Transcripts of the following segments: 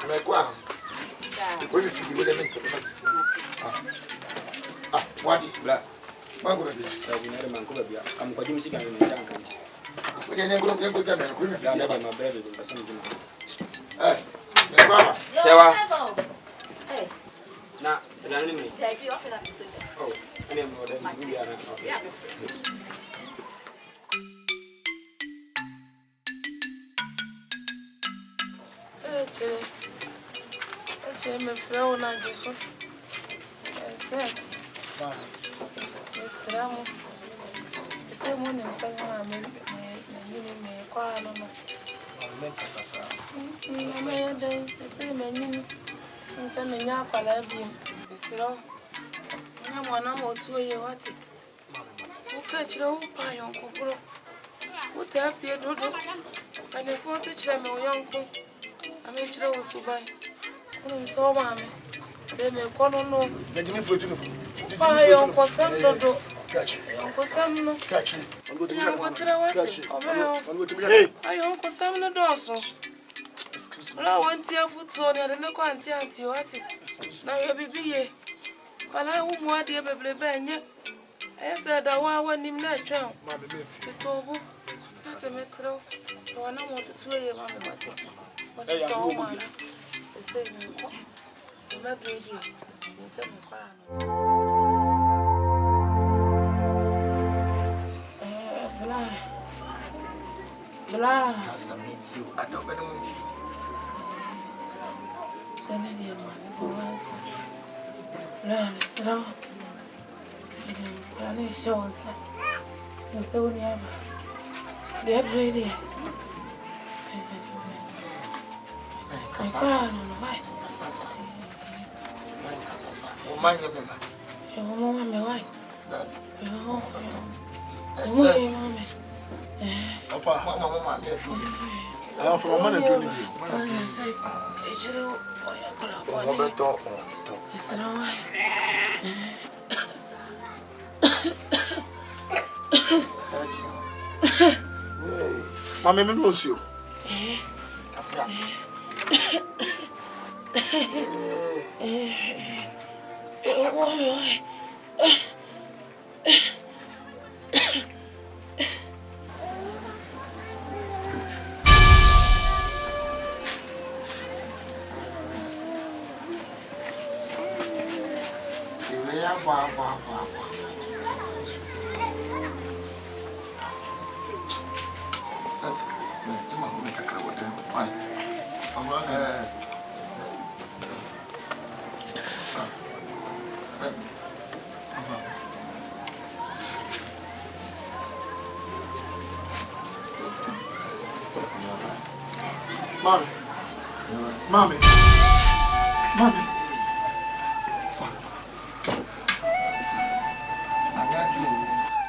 Mekwa. Ko ni fi wo le mente. Ah, wati. Bla. Mango baby. Ni mango baby. Am ko jimi sika ni Akan Twi. Ko je ngoro ngoro ga me ko ni fi ya ba ma brother do person jimi. Mekwa. Sewa. Eh. Na, rani me. Ya bi ofe na bisoja. Oh, ene mo de bi ya na. Ya be free. It's me flow na jiso. Yes. Yes, Ramo. It's a morning, someone me kwa no. Me kasasa. Me dey, say me ni. Say me nya kwala bi. Besiro. Nya mwana mo tuye wati. Uka chira upa yonko bro. Uta pie dodo. Ane fonse chira me yonko. Ame chira usubai. So mama. Say me kono no. Let me float you. Pa yonko sam dodo. Catch. Yonko sam no. Catch. Yonko chira wati. Hey. Ayonko sam no doso. Excuse me. I want to Afutu on the no auntie wati. Na yo bibiye. Kwala wu mu ade beble benye. I said that one him na twa. Mama me fi. Etobo. Sata mesro. Wana mo tutu ye mama wati. Hey, so mama. Say me ko. Me bredi. Me say me kwa no. Bla. Asante, I don't know. So na dia man ko wasa. Bla, mesro. Ani chauds. No so ni aba. Dia bredi. Kasasa. Kasasa. Kasasa. O manje mema. E o mama me wai. Yo. Ofa, mama me do. Ah, for mama na do ni bi. E jiro o ya kola. O beto. Isra wai. Mama me no sio. Afra. Mommy.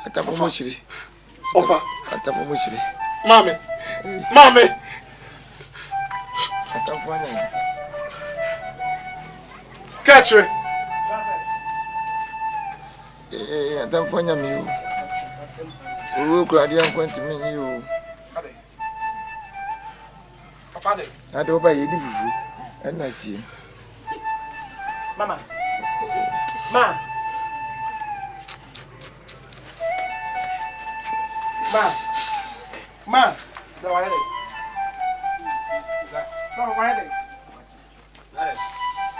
Atafomoshiri. Ofa. Atafomoshiri. Mommy. Atafanya. Catch it. Atafanya miu. So Claudia kwenti miu. Father. I don't buy you fufu. And I see. Mama. Ma. No, why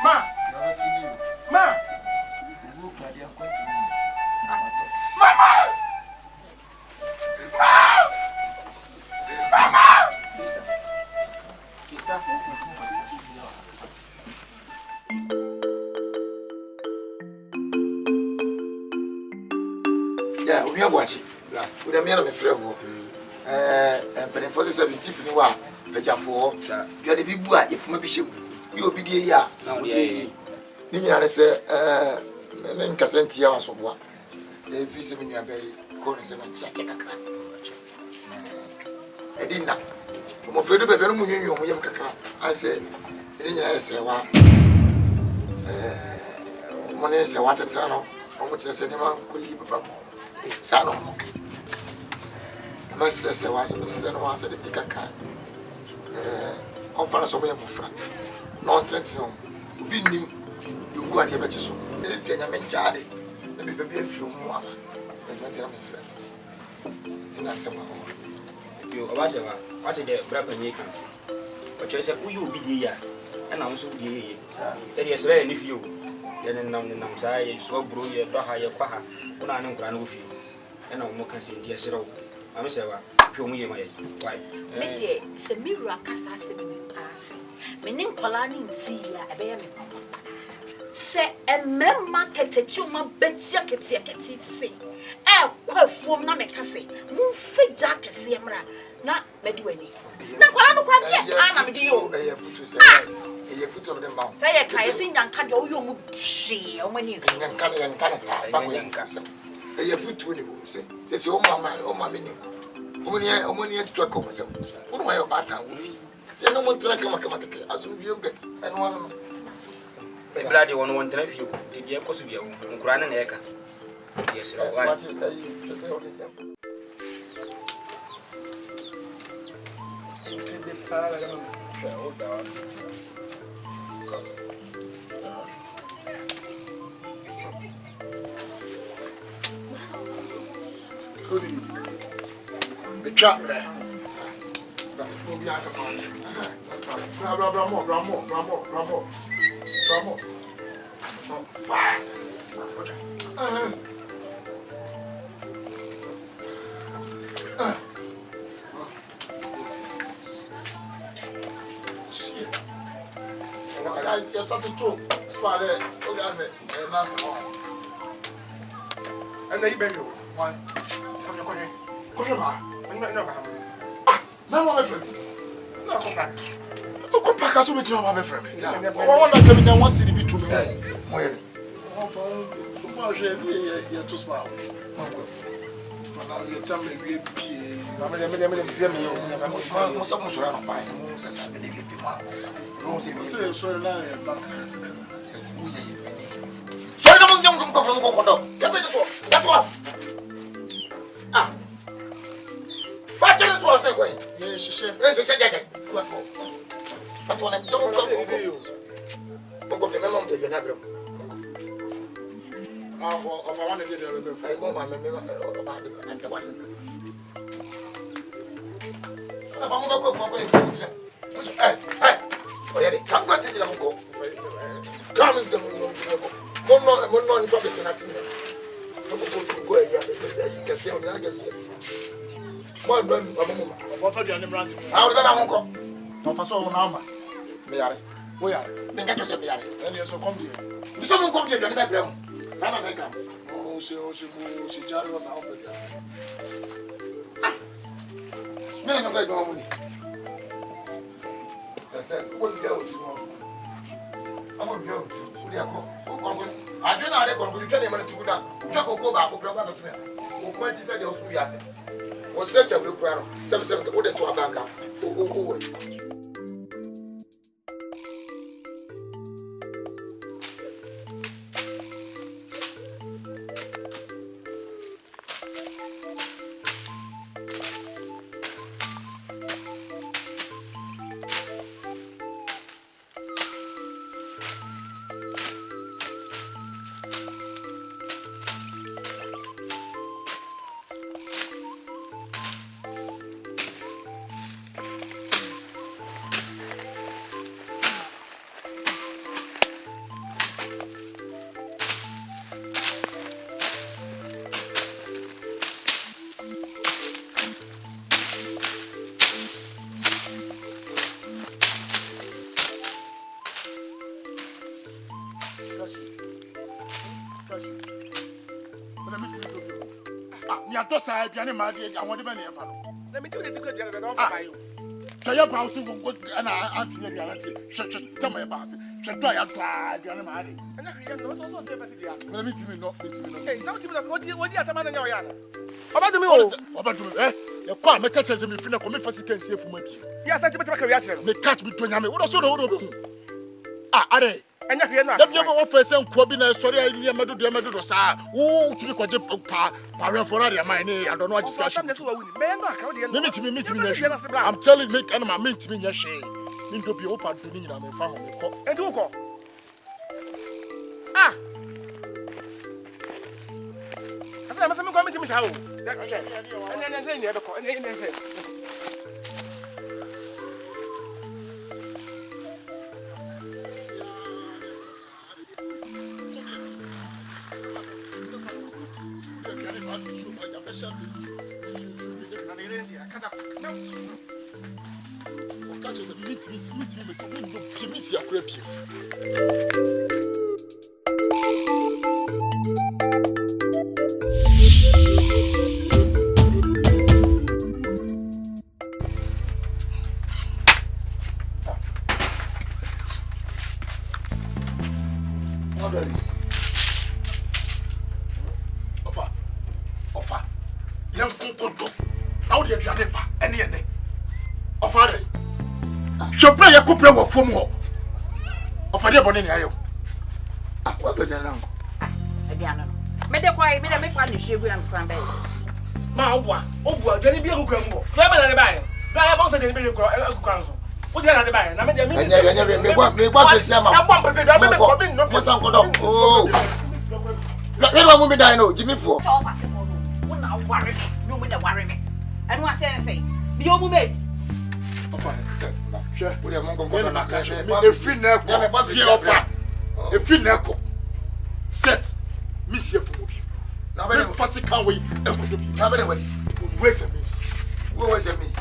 Ma. Ma. Yeah, we are watching. We are me frère. And for the 70th ni wa pejafo. You the bibu a yepuma bihye mu. You obi die ya. Ni nyina se me nkasenti ya wasoboa. E fi se me nya be ko ne se me chia kakra. Edina. Mo fredo bebe no munyenyo mo yem kakra. I say ni nyina se wa mo ne se wa tetra no. Mo tire se ni ma ko yi papa mo. Sa no mo. Master say was Mr. No answer the Akan. find somewhere more friend. No threatening. You be nim. You go at the better so. If you are a child, maybe be a few more. But not a friend. Then I said, you Obasha, what is the Brapan? But you said, who you be here? And I'm so dear. It is very if you. Then I'm sorry, so brew your daughter, your quaha, when I know grand with you. And I'm more concerned, dear Sir. I'm sorry, show me my wife. Media, c'est mirror cassa, c'est meaning Polani, see, I bear me. Say a man market at you, my bets, your kids, say. Eh, quite form, no make us say, move fit jacket, Siemra, not Medway. No, I'm you. A foot of the mouth. Say a Kayassin and Cado, you move she, or when you can come and cancer. A foot to the woman say, says your mamma, oh, mammy. Only to a commercial. One way about town with you. Say no one to come as you get, and one. The bloody one tell you, did you possibly Gran and Eka? Yes, what you say on yourself. The trap there. Bravo. Fire. Shit. I just had to throw. Spot it. Look at it. And that's all. And then you better one. Come on. No, my friend. It's not come back. No, come back. I saw me to my friend. Yeah. I want to come in and one city be to me. Where? You're too small. Now you tell me we pay. I'm someone should have buying. I believe you. Say, sorry, now you're back. Sorry, don't come from Kokodo. That's what. Ah. What was going? Yes, she said, what? But when I don't go to you, the member of the Genabro. I want to get a I go my memory about it. I said, what? I'm going to go for hey, come go to the Mungo. Come in the Mungo. One non for business. Go here. They said, you can stay on the one run, what for the animal? How did I go? No, for so now, we are. Then get yourself here. And you so come here. You so come here, don't background. Sana make up. Oh, she jarred was out there. Me no go go money. I said, what you do? I'm going to go. We are go. I don't know the conclusion money to go down. Go back, go to me. Who quite said the house we are. Was such a good crowd. 7 order to a banker. Oh, I piano my dear, I want to be near Pano. Let me do it to go to by you. Tell your boss who will go and answer reality. Tell my boss. Shall try a bad piano marry. And I am also safe as it is. Let me tell you not. Hey, don't tell us what you are to man and your yana. About me, about me, eh? Your car may catch us in the final commit for second safe from me. Yes, I take a reaction. They catch me to Yami. What also the order? Ah, are they? And if you're not, you ever first and Quabina, sorry, I near Medu, sir. Oh, to be quite a parent for area, my name. I don't know what discussion. I'm telling you, make enema meet me in your shame. Into be open to me and family. And to go. Ah! I must come to Miss Howe. And then you have a call. From what? Of a dear Bonnie, what the hell? Again, made a quiet, made a make one issue with Asante. Mawa, oh, Jenny be a Kumawood. Never let buy. I was a delivery council. What did I buy? I made a minute. Let woman die. No, Jimmy for. Will now worry me. No one worry me. And what say? Be your mate. A free neck, set Miss Yafu. Now, very fussy can't wait. Where's the miss? What was the miss?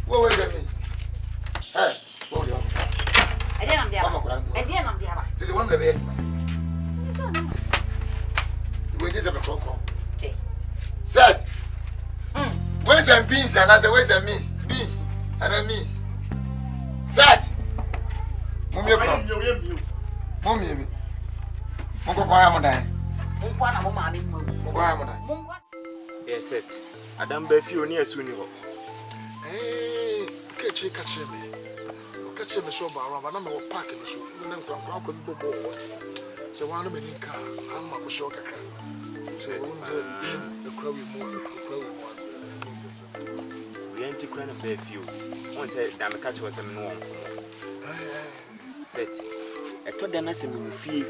What was the miss? Hey, I didn't have this is one of the bed. The wages of a clock. Set. Where's the beans and as a where's the miss? Beans and a miss. Set. Mummy, yes, set. Adam Befi near soon. Catch me. Catch me so bar, but I'm a pack in the soup. So one of the car, I'm a shock. So the crow was we ain't to cry a bad few. Once I damn catch was a no. Set. I told them as a fee,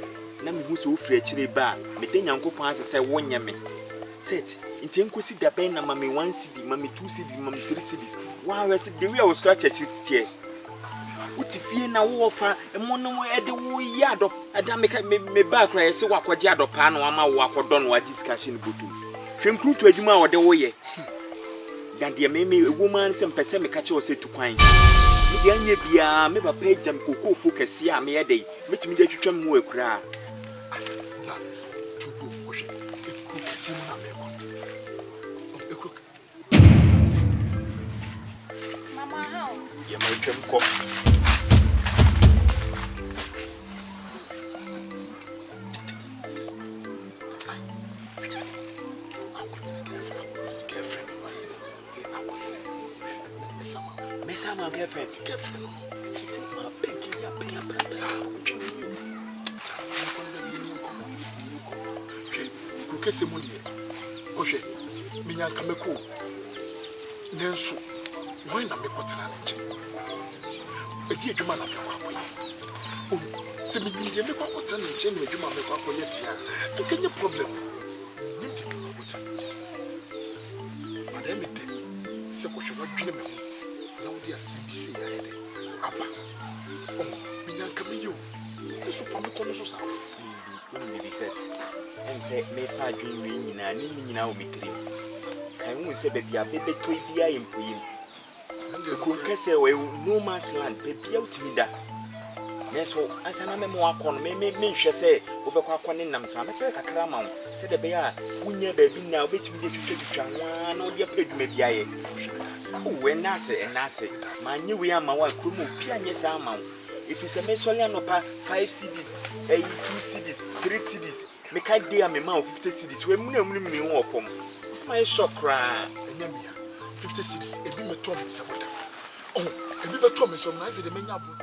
Nami who's so free a bar, but then Uncle Pans say 1 yammy. Set. In Tinkusi da Bena, Mammy 1 city, Mammy 2 cities, Mammy 3 cities. Why was it the real structure? What if you now offer a mono at the woo yard of Adamica me back where I saw what yard of pan or my walk or done what discussion go to. Film crew to a juma or the way. Then dear Mammy, a woman, some pesemic catcher was said to pine. Young be a member page them cocoa focus here, me a day, which me that you can more cry. Mama, how? You might come. My girlfriend. He said, my baby, CBC Apa. Oh, minha caminho. Isso foi muito nosso be set. And say, may I do me in a name now, me three. I won't say, baby, a baby toy be I am queen. The cook say, no man's land, baby out me that. Yes, so as an memoir con me shall say, over Quaquan in Namsan, a cramount, said the bear, who never been now between the two one or your pig maybe I. Oh, when Nasa and Nasa, my new way, my wife could move pianist amount. If it's a Mesolian 5 CDs, 2 CDs, 3 CDs, make I dear me mouth 50 CDs, when we know of them. My shock cry. 50 CDs, a bit of Thomas. Oh, a bit of Thomas on nice, the many apples.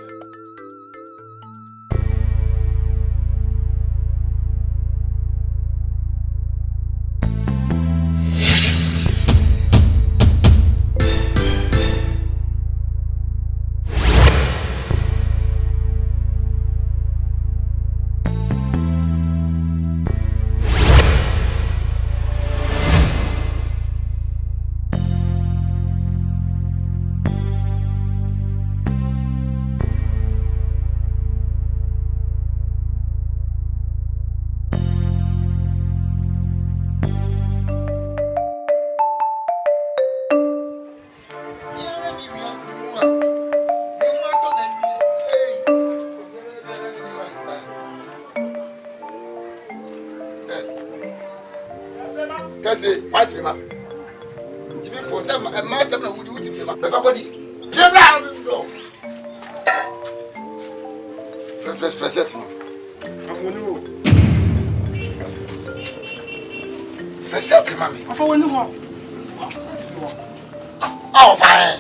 That's my film. Jimmy for some a master would do to film. Everybody, get down. Fresh, mommy. Oh, fine.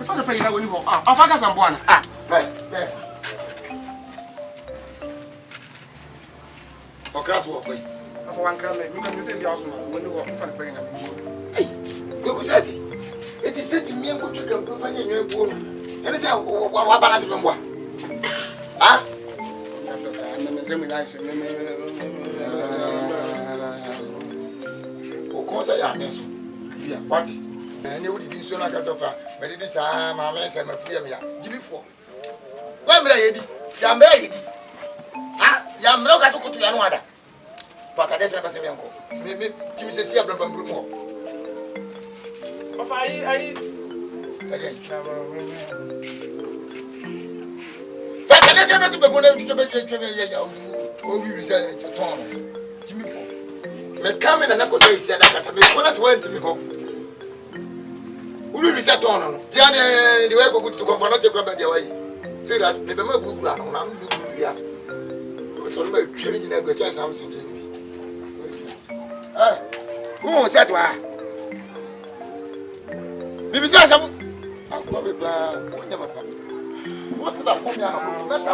If I pay when you go, I'll find someone. Right, sir. Or grass walk. Of one can make me say the awesome when you walk for the pain. Hey, go set it. It is set to me and go to come find your bone. And it's how what balance of one. Ah? Of course, I am. Yeah, what? And you would be so like as of a, but it is my mess and my freedom. Jimmy for. Why am I? I'm ready. Ah, I'm not going to go to your mother. But I don't see me uncle. Maybe you say, I'm from Bruno. I not to be going to we resent to Tom. Jimmy for. May come in and I could say that as a man went to me home. We reset on Johnny, the way go to go for not to grab the way. Say that never move ground on. I'm looking at so make sure you never chance something. Who was that? Baby, I'll call it plan. Never come. What's that for me? That's a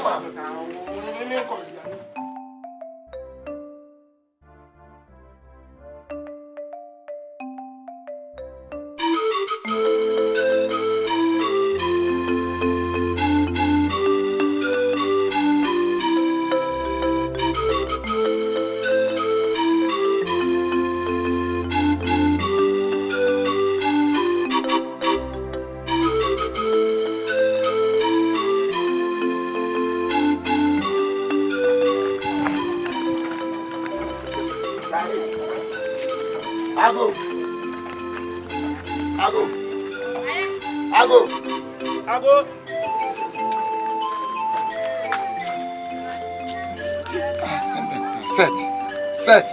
Set.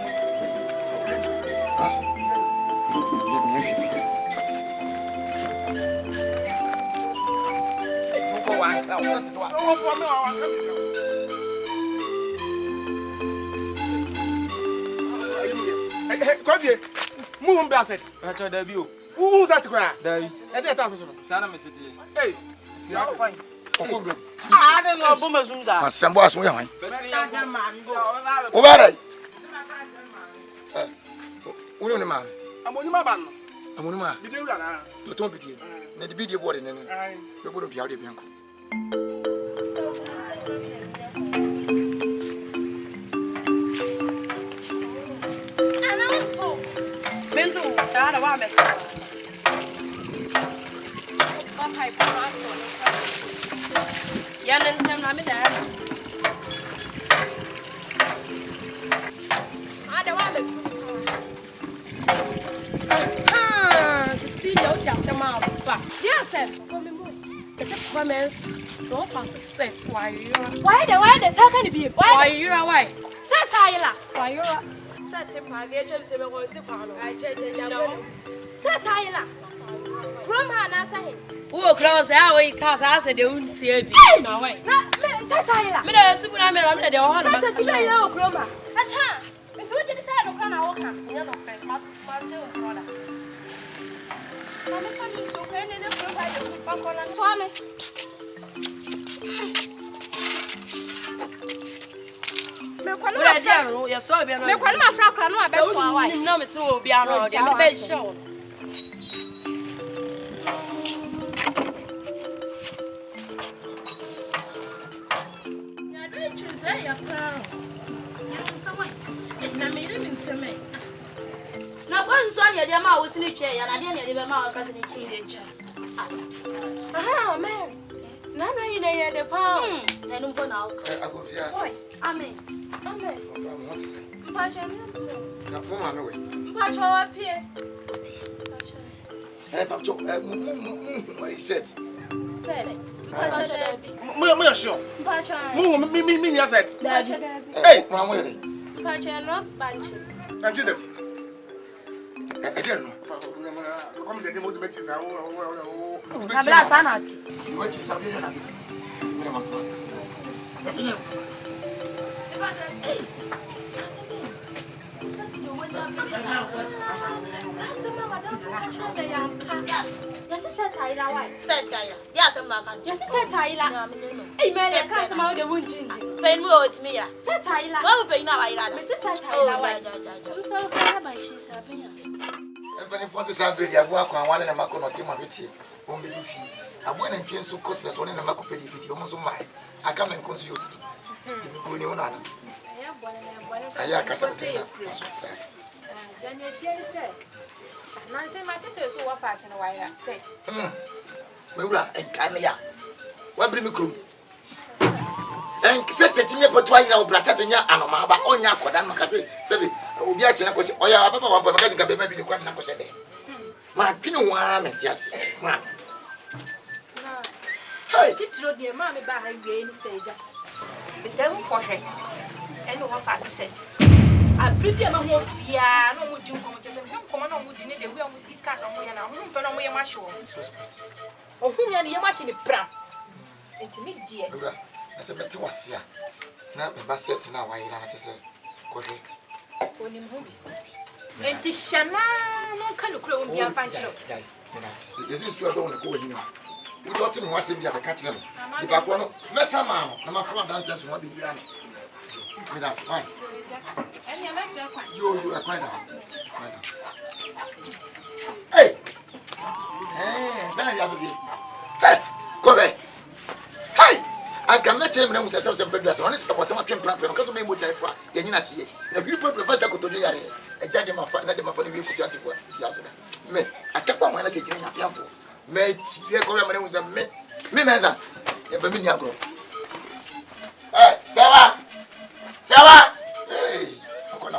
Coffee. Move basset. Acha debut. Who's that cry? Dai. E dey taso so. Sana me city. Hey. Si how fine. Okongo. Ah, I don't know boma zunza. Asembo aso yan han. Wo O ba dai. Wo ni ma. Amoni ma ba no. Amoni ma. Bi de wura na. Do ton bi de. Na de bi de board ne ne. Be bodo pia de bianko. Bento, cara, wa me. Papai, passo. Ya nen tem na me da. Ada wa me. Se eu te asema ba. Dia se, come mo. Ese promesse. Don't fast set why you. Why the talk can be? Why you why? Set ayla. Why you? Set private job se me go ti kwa no. Ai je. Set ayla. From her na say. Who close how we cause us the unti abi. Na why? Set ayla. Me da subu na me de ho na. Set ti be yo kroma. Acha. Nti wo je di say no kwa na wo ka. Nya no friend. Ma je o brother. Mama fani so ka ne ne kroma ya ku pa kola so me. Me kwanu ma fra kra no abeso awai. Nim na me te wo bia no de me be show. Ya do choose ya kra. Ya so wai. Na me ri min seme. Na kwa so ya de ma wo sini twe ya na de na de be ma wo ka sini twe de cha. Aha, Mary. Na na yi na ye de pa. Na num ko na wo. Agofia. Oi, amen. Amen. What say? Mpacha me. Na mama me we. Mpacha wa pie. Pacho, I said. Set. Mpacha Debbie. Me sure. Mpacha. Me ya set. Debbie. Hey, mama we. Mpacha no banchi. Anti them. again. Come the demo to make this. Abla Sanati. What is something like I went and changed so costless one in the Makopedi, almost on my. I come and consume you. I am Asante. January said, Nancy, my sister is so fast and why I said, Mura and Kania. What bring me crew? And set the team for Twi now, Brassatia, and Maba, on Yako, and Macassi, Sevi, Obiachi, or your papa, one for the baby, the grand Nakosade. My Pino one, yes, ma'am. Hey, did you dear mammy by again, Saja? The devil for her, and one fast set. I prepare my whole piano with you, come on, would need the wheel, see cat on me and I'm going to wear my show. Oh, who are you matching the brown? And to me, dear, as a better was here. Now, the bus sets now, I just say, go and to Shana, no kind of crow, be a punch. This is your don't go in. We got to watch him at the catch them. The back one, Messama, and my friend dancers will be here. That's fine. You are quite now. Hey! Hey! Go away! Hey! I can let him know with yourself some bedress. Honestly, I was some champion. I can't make much for the Unity. The beautiful professor could do a judge of my father, the Mafoni week of 24 years. Me, I kept on when I said, I'm for. Mate, you come and was a me, Meza, a familiar girl. Hey, Sarah! Hey, I'm going to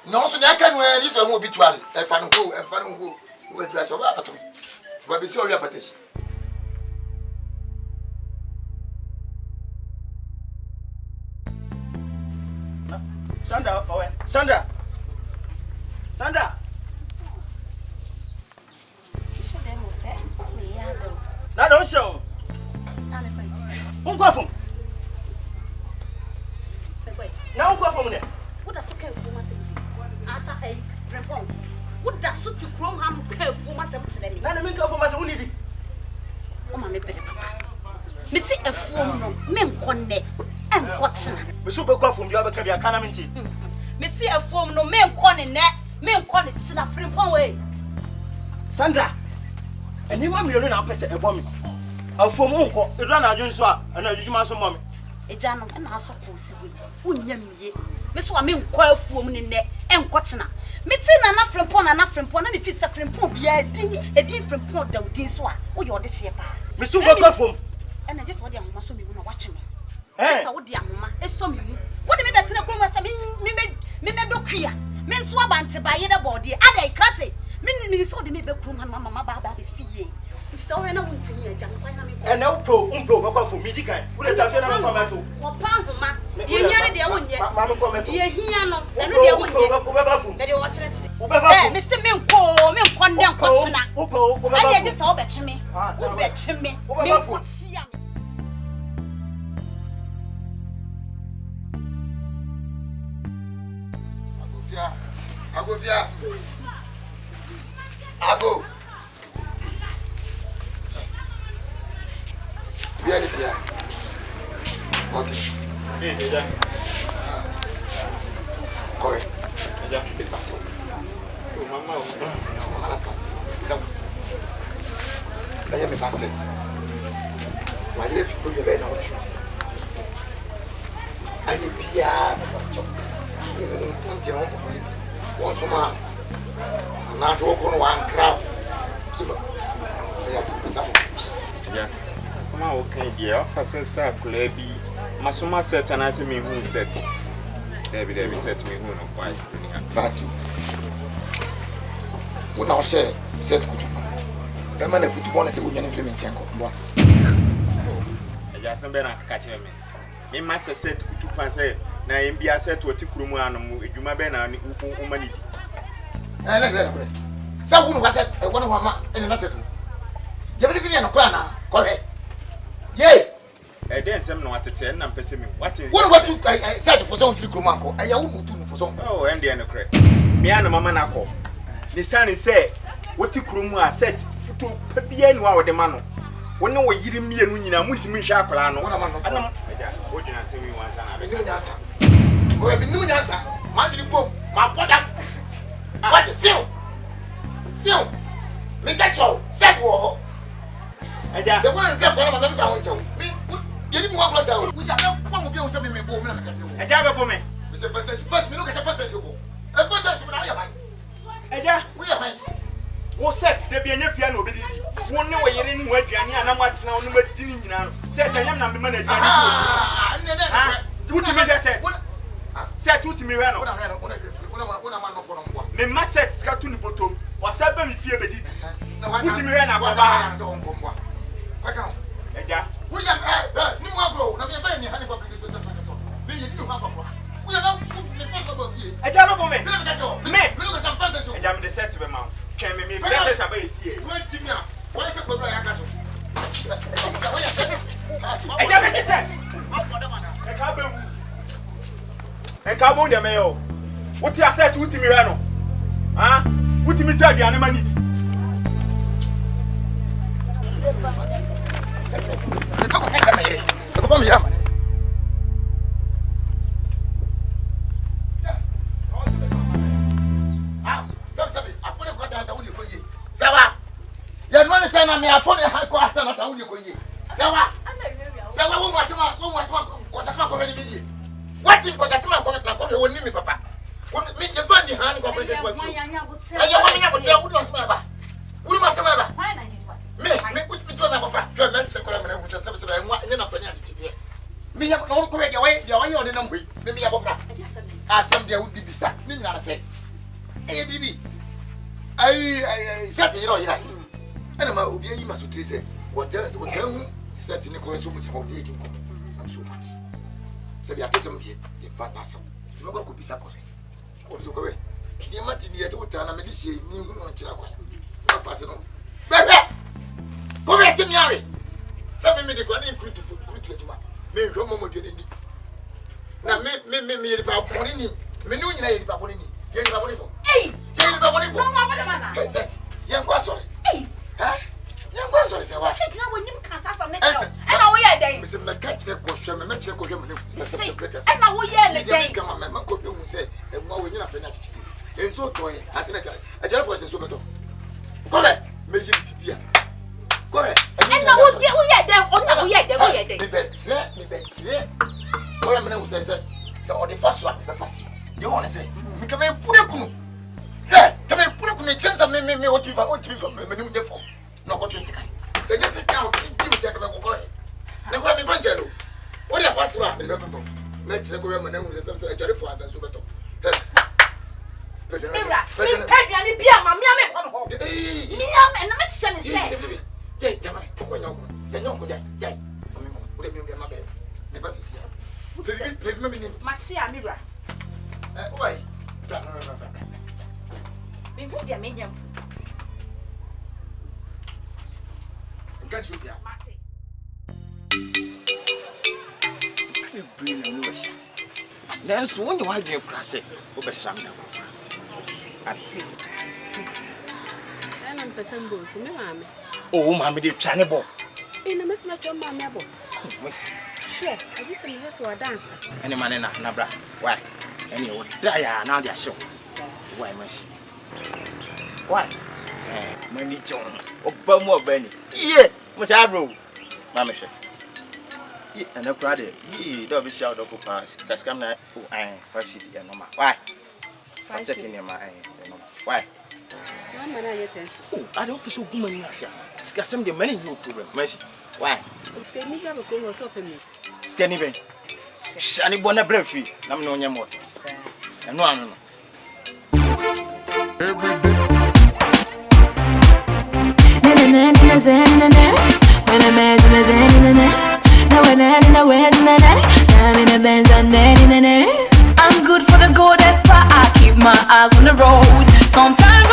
no, so I can wear this one obituary. A fan who will dress over at me. But be sure you are petition. Sandra. Now don't show. Who go from? Now go from there. What does okay for myself? Answer a friend. What does suit to grow ham care for myself today? Now me go for myself. Who need it? Oh, my baby. Me see a phone no, me connect and cotton. Me super go from the other cabin. Can't mean it. Me see a phone no, me connect, me connect. Sina friend way. Sandra, and you want me to know person a bomb. A phone uncle, you run out Joshua, and I do my son, mommy. A jam and also close away. Who yam ye? Miss one mean quail phone in there and cotton. Metin enough from pon enough from pon, and if it's a friend pon, be a different pon than this one. Oh, you're this year. Miss Super from. And I just want the mamma so me watching me. Eh, so the mamma is so me. What do you mean that me do clear? Men swab and buy the body. I cut it. Me so the me be room and mamma baba be see. So I know to me a jam. And no pro, for me, the would have done comment to. Or Pamma, you hear the one yet. Mamma comment. You hear no, and the one yet. They watch it. Mr. Minko, Milk, and Cotton. I had this all bet me. Who bet me? Milk, see me. I go. Bien, bien. Ok. Déjà. Correct. Déjà. C'est parti. Maman, on a la classe. C'est là. D'ailleurs, mes bassettes. Ma lèvre, il peut lui avoir une autre. Elle est bien. On tient un peu. On se marre. On a ce qu'on a un crowd. C'est bon. C'est ça. Yeah. Sama okay dear, officer say kula bi masoma set and as me who set. There set me who no why. Batu. When I say set kutuba. E ma na football na say wo nyane film nchen ko mbo. E ja san be na ka kire me. Me ma set kutuba say na mbia set woti kurumu anom edwuma be na wo mani. So who was it? One of my in another. You believe in a crown? Correct. Yea. I didn't say no at 10 and pessimism. What I said for some free Kumawood. I won't do for some. Oh, and the end crack. Me and Mamma Nako. The son is said, what you Kruma said to Pepian while the man. When no way you me and when you went to me, Shakalano. What am I? What did I say me once? I've been doing answer. We have been doing answer. My product. What? Phil. Make that show. Set war. I just want to get one. You didn't want to say, we have no one of something. I have a woman. Mr. First, we look at the first principle. A first principle. We are fine. What's that? There be a piano. One know you're in where and I'm what now. Set I am not the money. Two to me, I said. Set two to me. Me must set Scatun Bottom. What's happened if you did? Now, put me in a we have new grow. Now, we have any honey public. We have a job for me. Look at some fast. I am the set of a mount. Can me set up a year. What is the problem? I have a set. A carbon de mayo. What you said to Mirano? Ah, put me to the animal. Me have no correct away, see, I only know me have a some there would be beside me. I say, hey, baby, I said, you know, and I'm a you must say, what else was set in the course so much home eating. I'm so much. So we have to some in fact, to go could be supposed. What is the way? The Martin years old time, I'm a dish, you know, Chilako. Not fast enough. Come here, Tim Yari. Some made the granny crew to food, crew to my. Me romo mo dwene ni na me about Bonee me nu nyina ye about Bonee ye about Bonee for ye about Bonee for no ma na set ye nkwa sori ha ye nkwa sori se wa na wonim kan sasa ne e na wo ye den me se me catch the kohwe me kire kohwe me e na wo ye le den kama me ko bi hu se e nwa wo nyina fe na chichi enso to ye ase na kare e jere for se so beto kore me ye bibia kore e na wo ye den ona wo ye den me bet what am I say so the first one the first you want to say me come put kunu eh come put kunu chance me what you for me no dey for no ko twese kai say yes can you take me go na ko me fanchelo what the first one me for me chire ko me na hu say say jare for answer so beto Mira, me pedani bia ma me ko no ho me am na me tse ne say yeah jama ko nyoko ya nyoko ja ure mi ma be me ba sisi me me Maxi Amira oi me hu dia me nyam nka chu dia Maxi I bring a new shot. Then so when you want to press it, over some now. I'm person go so me mama. Oh, mammy, the channel. In the midst of your mamma. Sure, I just am here so a dancer. Any man in Nabra. Why? Any old die now they are show. Why, miss? Why? Money John. Oh, Bummo Benny. Yeah, much I bro. Mamma, and a crowd, don't be shout of pass. That's come now. Oh, I am 5 city and no. Why? I'm checking in my eye. Why? Oh, I don't be so good, man. Scarce some the many new problem. Mercy. Why? Me have a call so for me. Scanny Ben. Shani Bona Brefi. I'm no more. And no. Every day. When I'm I'm good for the goal, that's why I keep my eyes on the road. Sometimes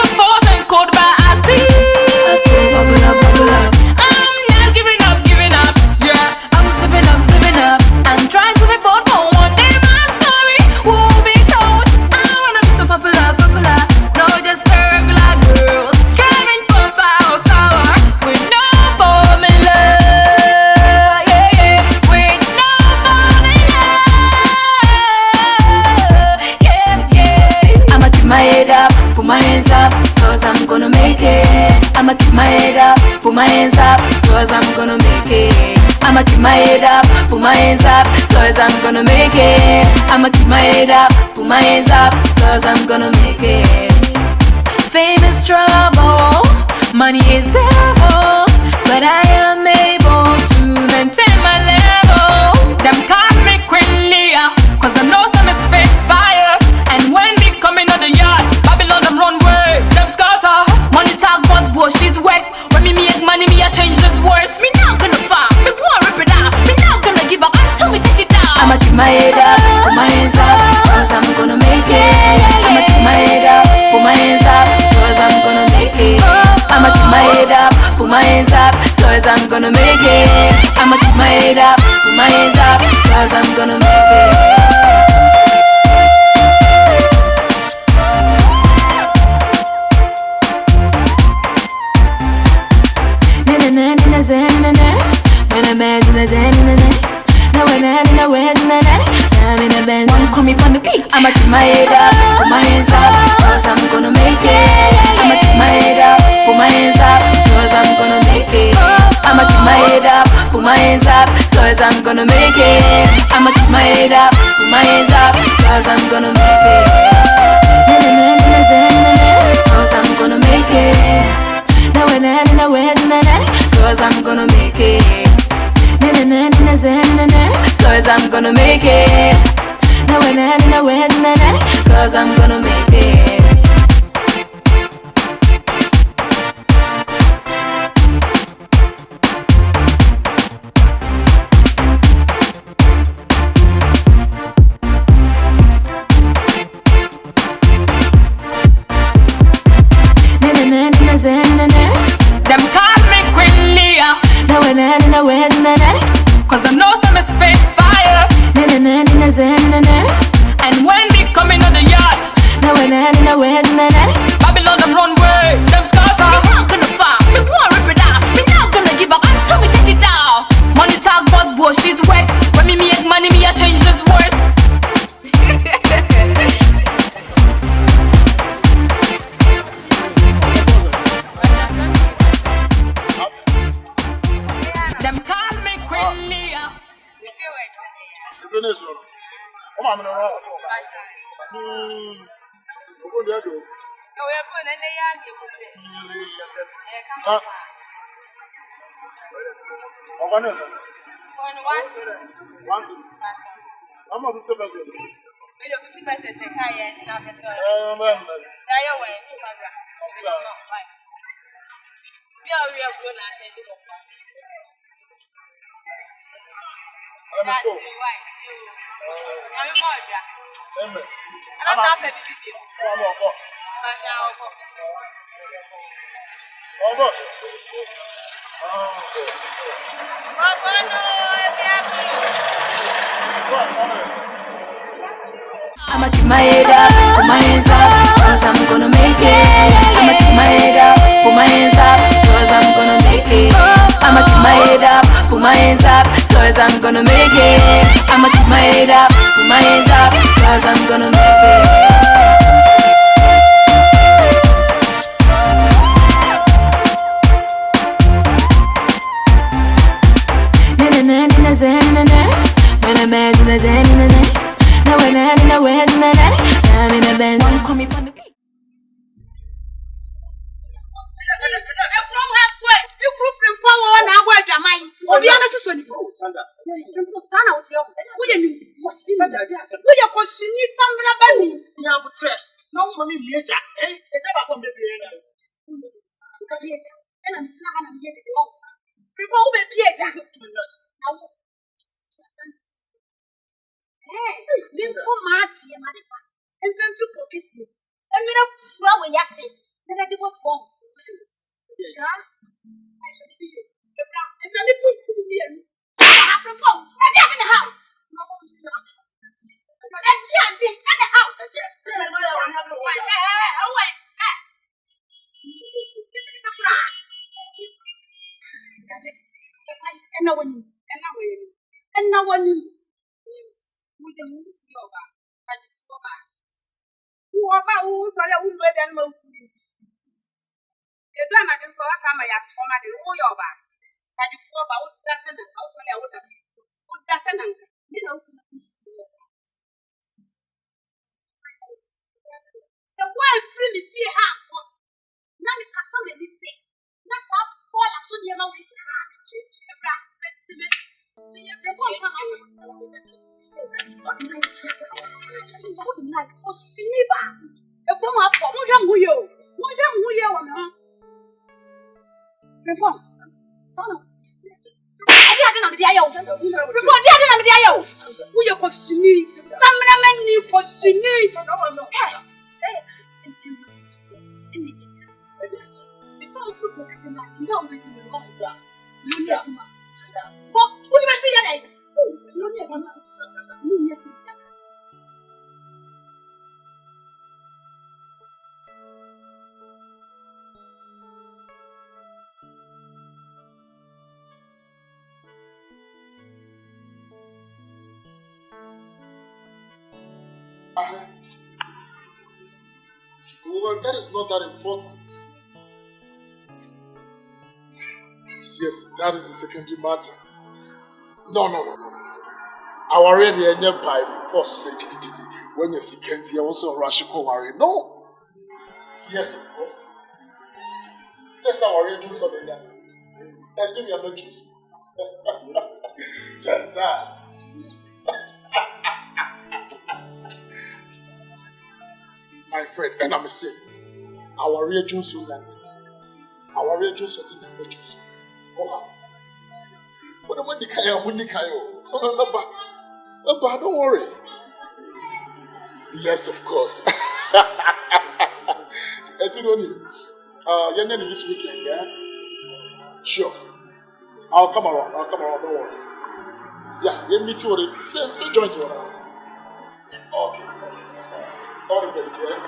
my hands up, cause I'm gonna make it. I'ma keep my head up, put my hands up, cause I'm gonna make it. Fame is trouble, money is devil, but I am able to maintain my level. Them can't make Queen Leah, cause them know some is spit fire. And when we come in on the yard, Babylon them run way, them scatter. Money talk but bullshit works. When me make money, me I change this words. Me not gonna fall, me go and rip it out. Me not gonna give up until me take it down. I'ma keep my head up, put my hands up, cause I'm gonna make it. I'ma keep my head up, put my hands up, cause I'm gonna make it. I'ma keep my head up, put my hands up, cause I'm gonna make it. I'ma keep my head up, put my hands up, cause I'm gonna make it. I'ma keep my head up, put my hands up, cause I'm gonna make it. I'ma keep my head up, put my hands up, cause I'm gonna make it. I'ma keep my head up, put my hands up, cause I'm gonna make it. I'ma keep my head up, put my hands up, cause I'm gonna make it. Cause I'm gonna make it. Cause I'm gonna make it. Cause I'm gonna make it. Cause I'm gonna make it. Them call me Queen Leah, cause them know some is spit fire. And when we come in on the yard, Babylon them run way, them scatter. Me not gonna fall, me go and rip it out. Me not gonna give up until me take it down. Money talk but bullshit works. When me make money, me I change this words. Them call me Queen Leah. Come on, man. I'ma keep my head up, put my hands up, cause I'm gonna make it. I'ma keep my head up, put my hands up, cause I'm gonna make it. I'ma keep my head up, put my hands up, cause I'm gonna make it. I'ma keep my head up, put my hands up, cause I'm gonna make it. Well, that is not that important. Yes, that is the secondary matter. No. I already ended by force. When you're second, you also rush to worry. No. Yes, of course. That's how I already do something like that. And you are not choosing. Just that. My friend, and I'm saying, our real Jews will learn. Our real Jews will think that Jews. But I'm the Kayo, but don't worry. Yes, of course. You're going this weekend, yeah? Sure. I'll come around, don't worry. Yeah, you meet you. Say join to one. Okay. All the best, yeah?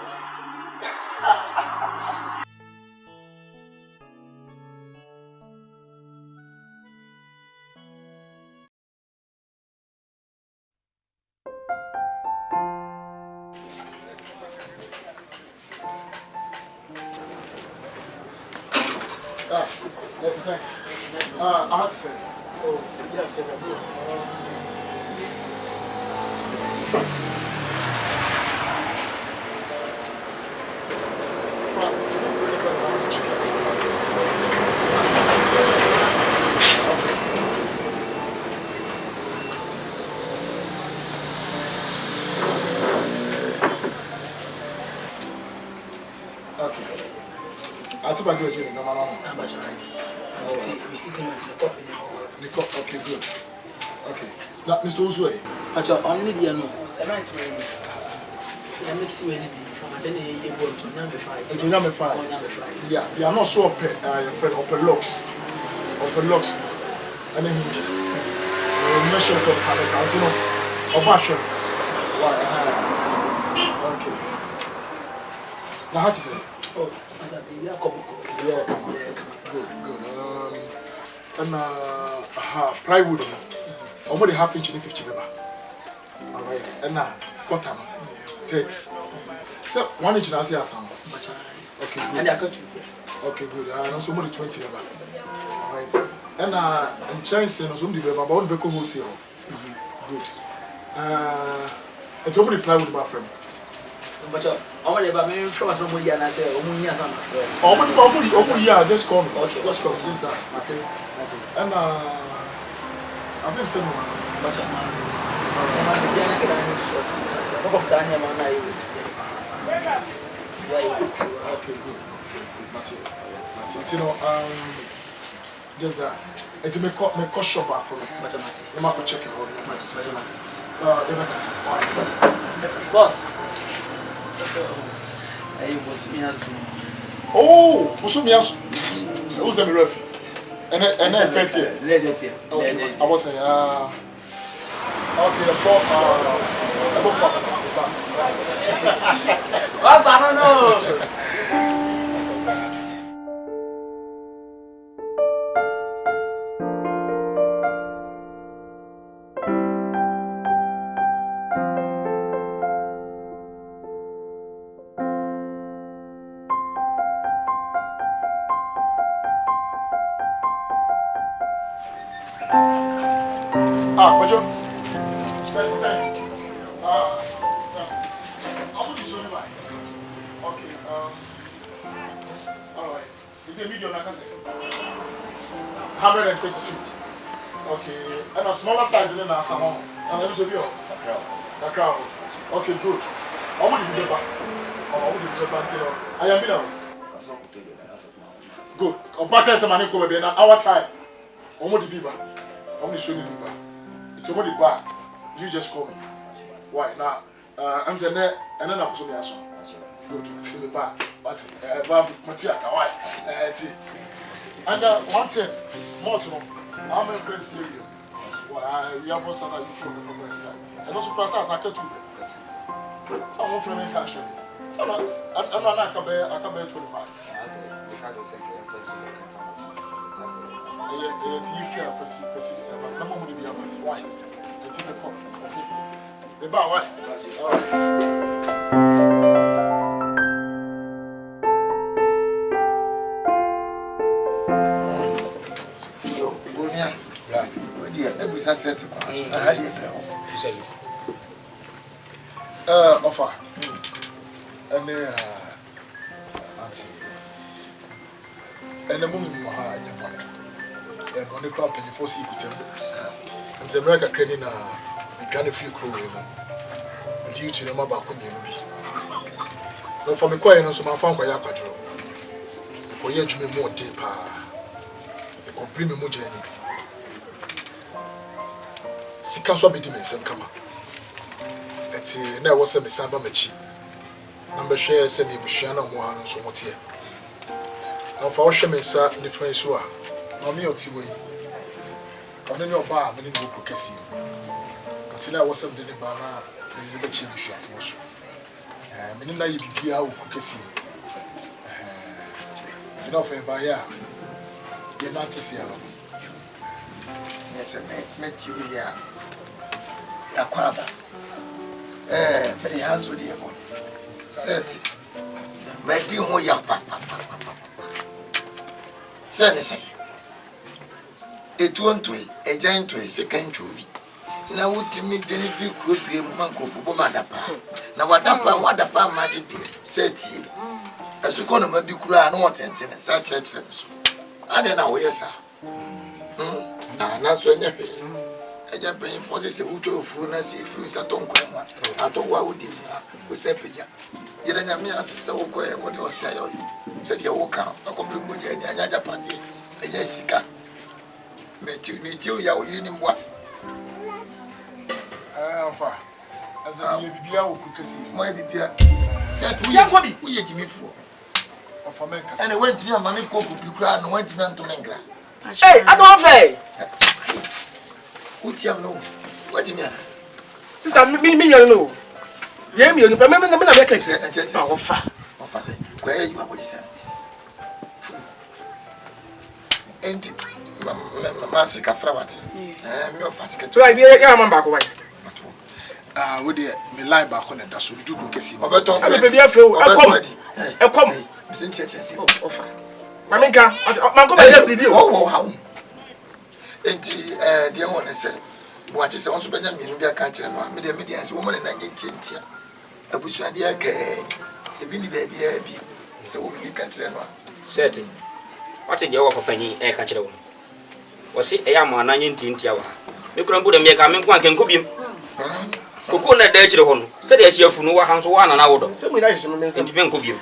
Let's say. I have to say. Oh, yeah. I do it no matter how much. We still come to the coffee. Okay, good. Okay. Now, Mr. Uzwe. But you're only the no. Cement. I mix you from a 10 year old to number 5. It's number 5. Yeah, you are not so up your friend upper locks. And then hinges. Measures of Halakantino. Or fashion. Okay. Now, how to say? Oh, yeah, good. And plywood, only half inch and 50 paper. All right, and now cotton, takes. So 1 inch and I see some. Okay, good. And I got you. Okay, good. And also more 20 paper. All right, and chance and also the paper, but only become wholesale. Good. And only plywood, my friend. But I'm about me show us somebody and I say, oh, yeah, just call me. Okay, let's go. Just that. That's it. And I think so. But okay, good. That's it. You know, just that. It's me cost shop back for me. I'm have to check it out. Boss. Oh, Musumiasu. Who's the ref? And then 30. Okay, I was saying, okay, the four, what's I don't know. Bonjour. Okay, alright. Is it medium like I said? 132. Okay. And a smaller size in the salon. And a little bit. The crowd. Okay, good. How would you do that? How would you do that? I am in. Good. Or back as a man who will be an hour time. How would you be back? How would you show me back? It's already back. You just call me. Why now? I'm saying that, and then I'm supposed to be asking. Good. See me back. What's Matia? Why? And one thing, more to know. I'm a friend see you. We are both you from the inside. And also, Pastor Akan Twi. I'm not from cash. So I'm not I can bear 25. Why? It's in the cup. The bar, why? All right. Offer. And then, and the woman who had your money. And on the club, and before see it, and the American training a grand few crew due to the mobile community. No, for me, quite so my phone by Aquatro. For you to be more deeper. You could bring me more journey. Sika so be di mensem kama eti na wo se mesamba machi na be hwe se bi buhua na mo anu so motie na fa wo hwe mensa ni fan so a na me oti we oni ni oba me ni ko kesi eti na wo se de ba na ni be chi buhua fo so me ni na ye bibia wo ko kesi eti na fa ba ya ye na tisi ya yes met you ya Akuapem but he has with you set met you ho ya papa say etu ontwe ejan twe second twi na wutimi denifi kropie mankofo bo madapa na wadapa ma dede set asuko no mabi kura na wotenten sa church so ade na wo yesa na so nya eja pen for this uto fu na se fru sa ton ko ma atogwa wodi o se peja yeda nya me asese wo ko e wodi o sia yo se de wo kan akobri mo je ni anya japan de eja sika metiu ya o yiri ni mboa afa asa ye bibia wo kukesi mo ye bibia set we ya kobi wo ye jimifu afa men kasa ene went me amane ko kupi kra no went me anto nengra. Hey, I don't have What's your no? What do you mean? Sister, me, no. Yeah, me, but me, na make it. Offer. Where you are, what is that? And Massacre Frawat. Me of Fasket. So I did a man back away. Would you me line back on it? That's what you do. I will be afraid. I come. Offer. Maminka, I'm going to do. Oh, how? Enti dear one say what is also Benjamin be a country no media woman in 1910 abusu ade aka ebi ni baby abi so we be country no certain what is your for penny e ka kire wo wo se e ya ma na 1910 awa me kura mbu de me ka me kwa kenko biem koko na da kire ho no se de asiafu no wa han so wa na na wo do se mu na hye me enti me nko biem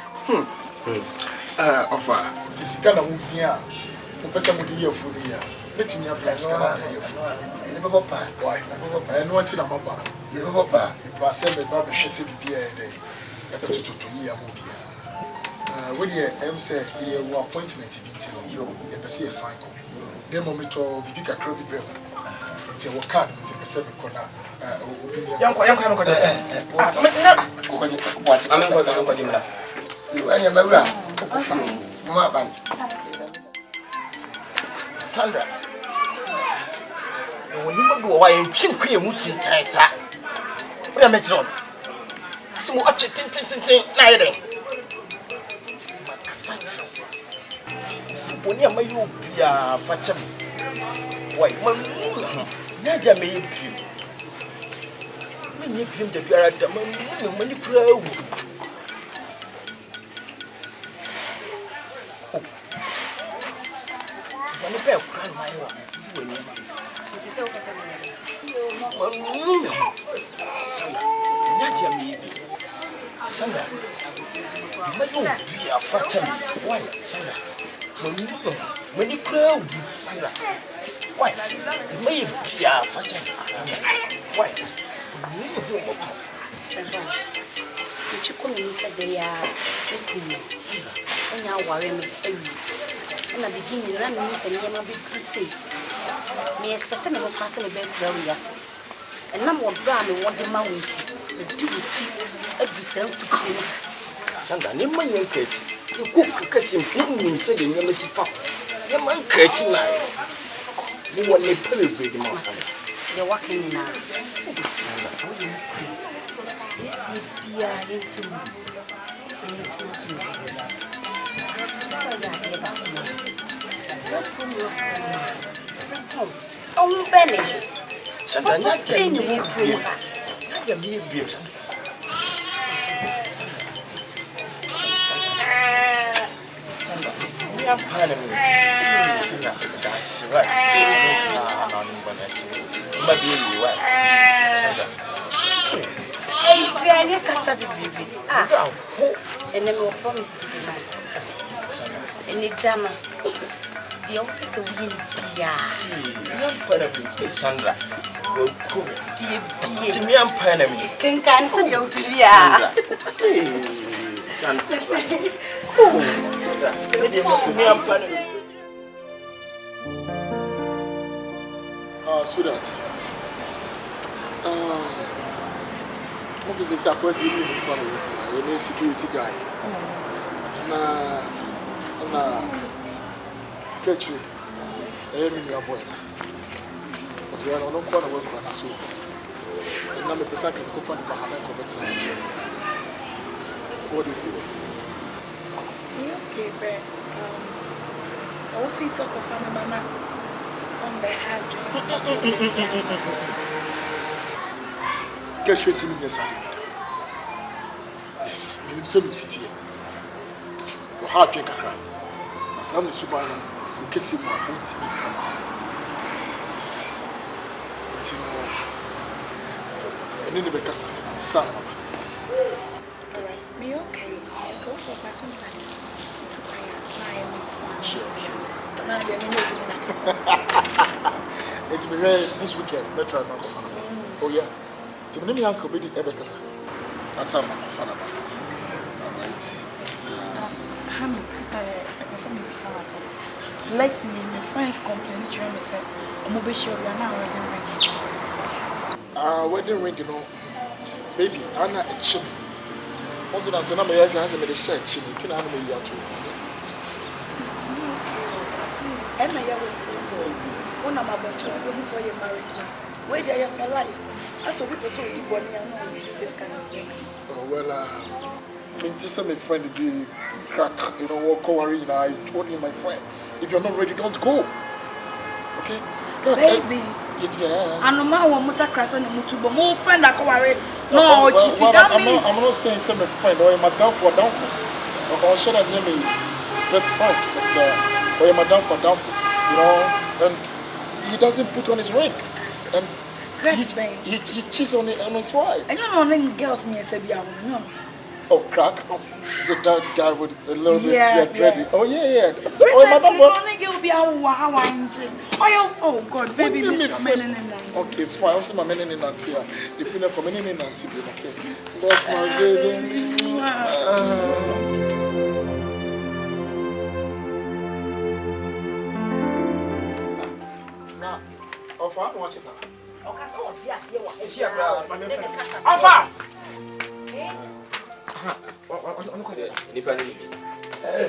ofa sisika na wo bia wo pesa mu di yafu ni ya let me apply scan e be papa why e no anti na maba e be papa e ba se be ba be hwese bibia e dey e be tututu yi ya mo bia we dey em say e wo appointment bi ti no e be se e sign ko dem mo meto bibi kakra bi brem nti wo card nti be se be ko na obi yanko ko ko dimla anya mawura mo ba Sandra when you go away and chin queer mutin tesa what am I doing some watch tin na yede makasacho siponia mayu bia fachem why man na dia me yepim me yepim da biara da man mani prawu mani pe kran mai wa So for some. Sandra, not your me. Sandra, my own be a fatty. Why, Sandra? When you crowd, Sandra. Why? May be a fatty. Why? You come in said they are now worrying me. And I begin running and never be true. Me expect me to pass in a bed very yes. And no more brand and what the mountain, the duty, a self. Sandra, you may make it. You cook because you said you never see far. You man catching now. You want to pay with master. You're walking now. This is Pia into oh, Benny. Sandra, not Benny will prove. You're being abused. We have parliament. That's right. But you right. And then we'll promise to be mine. And the jammer, the officer will be Sandra, will cook. Be To me, I'm parliament. can cancel your Sandra. Sweetheart. This is a question you a security guy. Catch you. I am in your boy. Because we are not going to work on us. And I'm a person can go find the Bahana committee. What do you feel? Okay, but so if he's a family mama on the Catch you to me, yes, yes, I'm so lucid here. Your heart drink a crap. My son is super, who kiss him, my own team from yes. But you know, I need to be a son. Me okay. I go so far sometimes to buy one share. But now they're it's been ready this weekend. Metro and oh, yeah. To me, uncle, be the Ebekasa. That's how my father. Alright. Hammy, like me, my friends complaining to me, say, I'm going to show you now wedding ring, you know. Baby, Anna a chimney. Also, that's another yes, I have made a share chimney. Tina, I'm a year too. And I was single. One of my children who's so married now. Where they are for life. That's what people say, Bonnie, I know this kind of things. Oh, well, my friend be crack, you know, walk over, you know, I told him, my friend, if you're not ready, don't go. Okay? Baby. Yeah. I know my one motor crash on the motor, but more friend that go away. No, that means. I'm not saying some friend, or my downfall. Okay, I'll share that name, best friend, but, or my downfall, you know, and he doesn't put on his ring. And he cheats on his wife. And you know, girls me say, oh, crack? The dark guy with a little bit dready. Oh, yeah. Oh, God, baby, okay, fine. I'm saying my men in Nancy. If you know for men in Nancy, okay. That's my baby. Now, of how much is that? Alpha!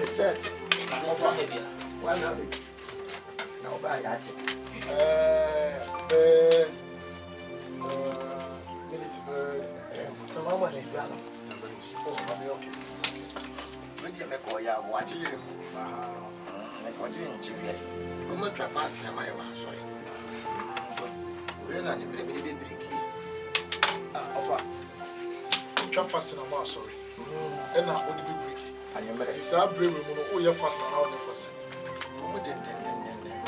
Set. One of it. No, buy it. Minute bird. Come on, okay. When you make all your watching you, I continue to be. I'm not fast, am I? Sorry. We're not even a big offer. I'm fasting, I'm sorry. And now, what did you break? I am ready. It's our brain, oh, you're fasting, and I'm fasting.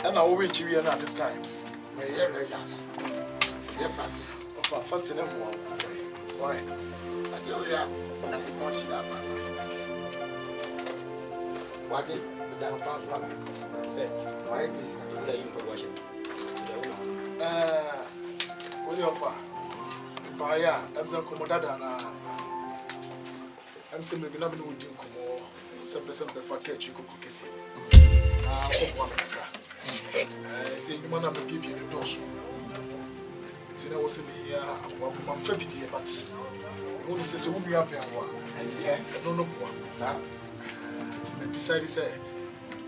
And I will wait you at this time. First in everyone. Why? I tell you, I'm not sure about what did the Dano Pass said? Why is this? What do you offer? Baya, I'm some commodada. I'm saying maybe not with you come or some person before catch you could kiss him. Say you want to give you the dose. I was a my family, but you only say, whom you have been one. No, no, one. Decided, say,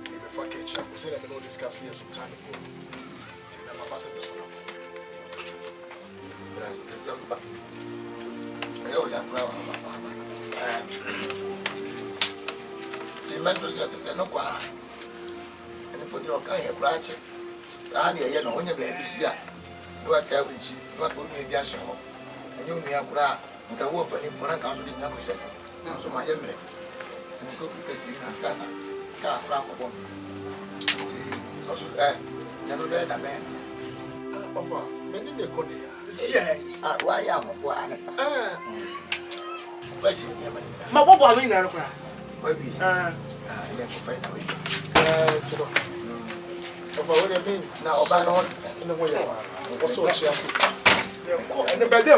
if I catch up, we said I will discuss here some time ago. I'm a master. The mentors have said no qua and put your kind of branch. Sani, you know, when you baby here. What tell you? What would be a show? And you may have the wolf and important council in number 7. So my emily. And go to the sea and car from a woman. So, General Bed, a man. Offer many the Korea. Why am I? Where's your name? My what was in there? Baby, I have to find a way. What do you mean? Now, about all in the way. What's what you have? And the bed there,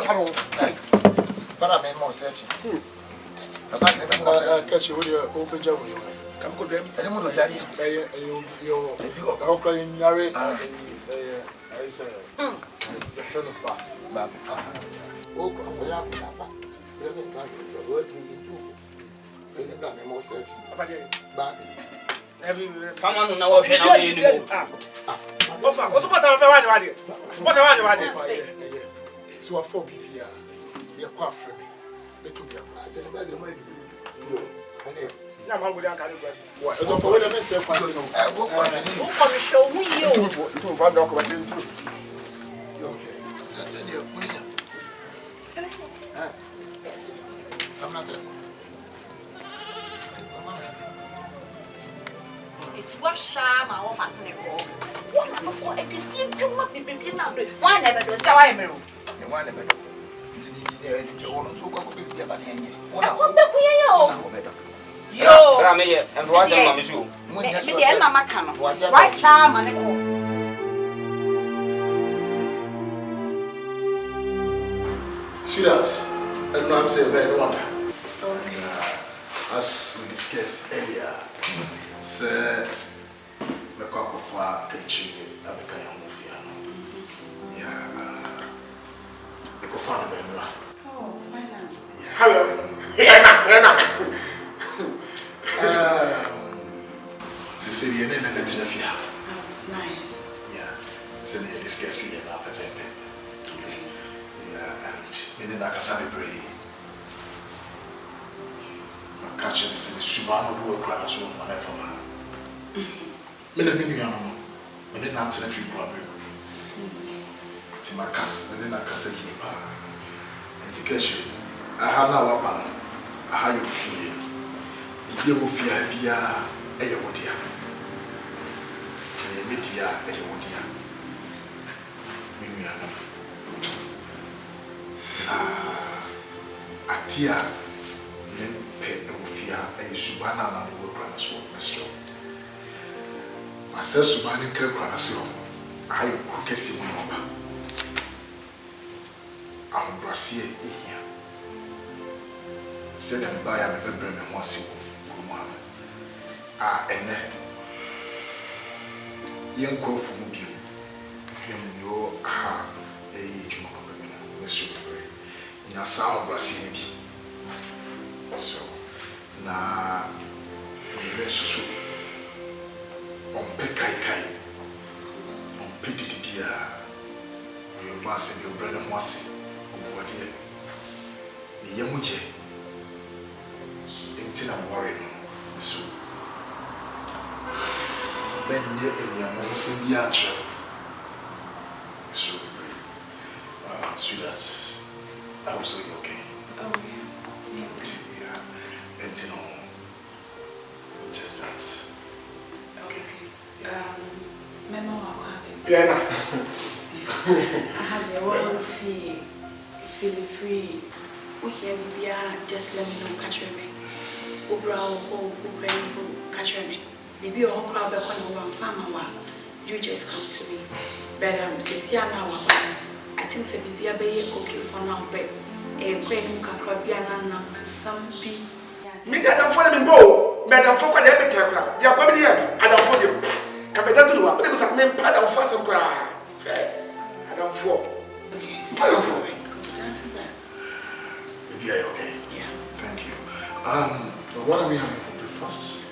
but I'm more searching. Catch you with your open job. Come to them. I don't want to tell you. You're crying, Larry. I say, the friend of Bath. Oh, we are more searching. Someone who knows how to do it. What's what so I for here. You're quite free. Let to be a what? I don't know what I say. Show me you. I'm not. It's what sham our fascinating. What I'm going to see too much people now. Why never do so? I am. Why never do? Yo, I'm here and for us, I'm you. Right, charm and sweetheart, and I'm saying very wonder. As we discussed earlier, sir, the cock of our kitchen, African Twi. Yeah, the co-founder. Oh, finally. Hello. Cecilia, and then let's Nice. yeah, so they discuss it now, Pepe. Yeah, and then I can celebrate. I'm catching this in the Subano work class room, and from her. Meaning, but then not a few problem. Timakas, and then I can say, education. I have now a ban. I have you fear. If you will fear, be a dear. Say, media, a dear. A dear, then pay the fear, a subana and the work runners will restore. I said, Subani Kirkranasio, I cook a simple. I'm Brassier here. Send them by a member and once and then young crow from you. Your car, a Monsieur. In a sound Brassier. So now, we so on Pekai on Petit dear. Your boss and your brother Mossy. What dear? The Yamuji. Until I'm worried. So, when you're in your most in the archer. So, sweetheart, I will say okay. Oh, yeah. Yeah. And you know, just that. Okay. Memo, I'll have it. Yeah, have a world feel free. We hear me, just let me know, catch me. Ubra or catch me. Maybe all crowd back on one farmer. You just come to me. But Cecilia now, I think the baby be okay for now, but a queen can crab be an for some be. Me get them for them go. Madam for what they tell. They are coming here. I don't for you. Come back to the one. But it was a main part of first and cry. I don't fall. I don't fall. Yeah, okay. Yeah. Thank you. What are we having for breakfast?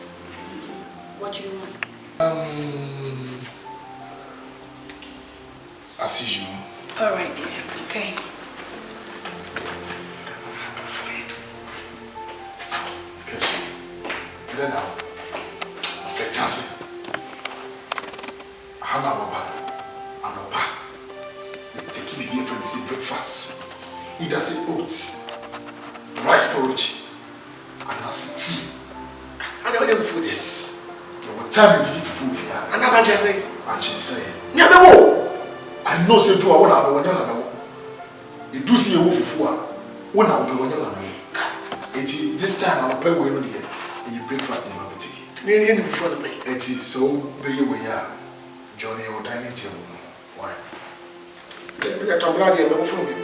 What do you want? As usual. All right, dear. Okay. Then now, fantastic. Hana Baba, Anopa. They take me here for the breakfast. Either say oats, rice porridge, and tea. And I want food this. There were time you did food here. And I say, I know say do I want to have one. You do see a wolf for one out of one. This time I'll pay away on here. You breakfast in my boutique. Before the break. It is so big we are. Johnny or dining table. Why? I'm glad you're from you.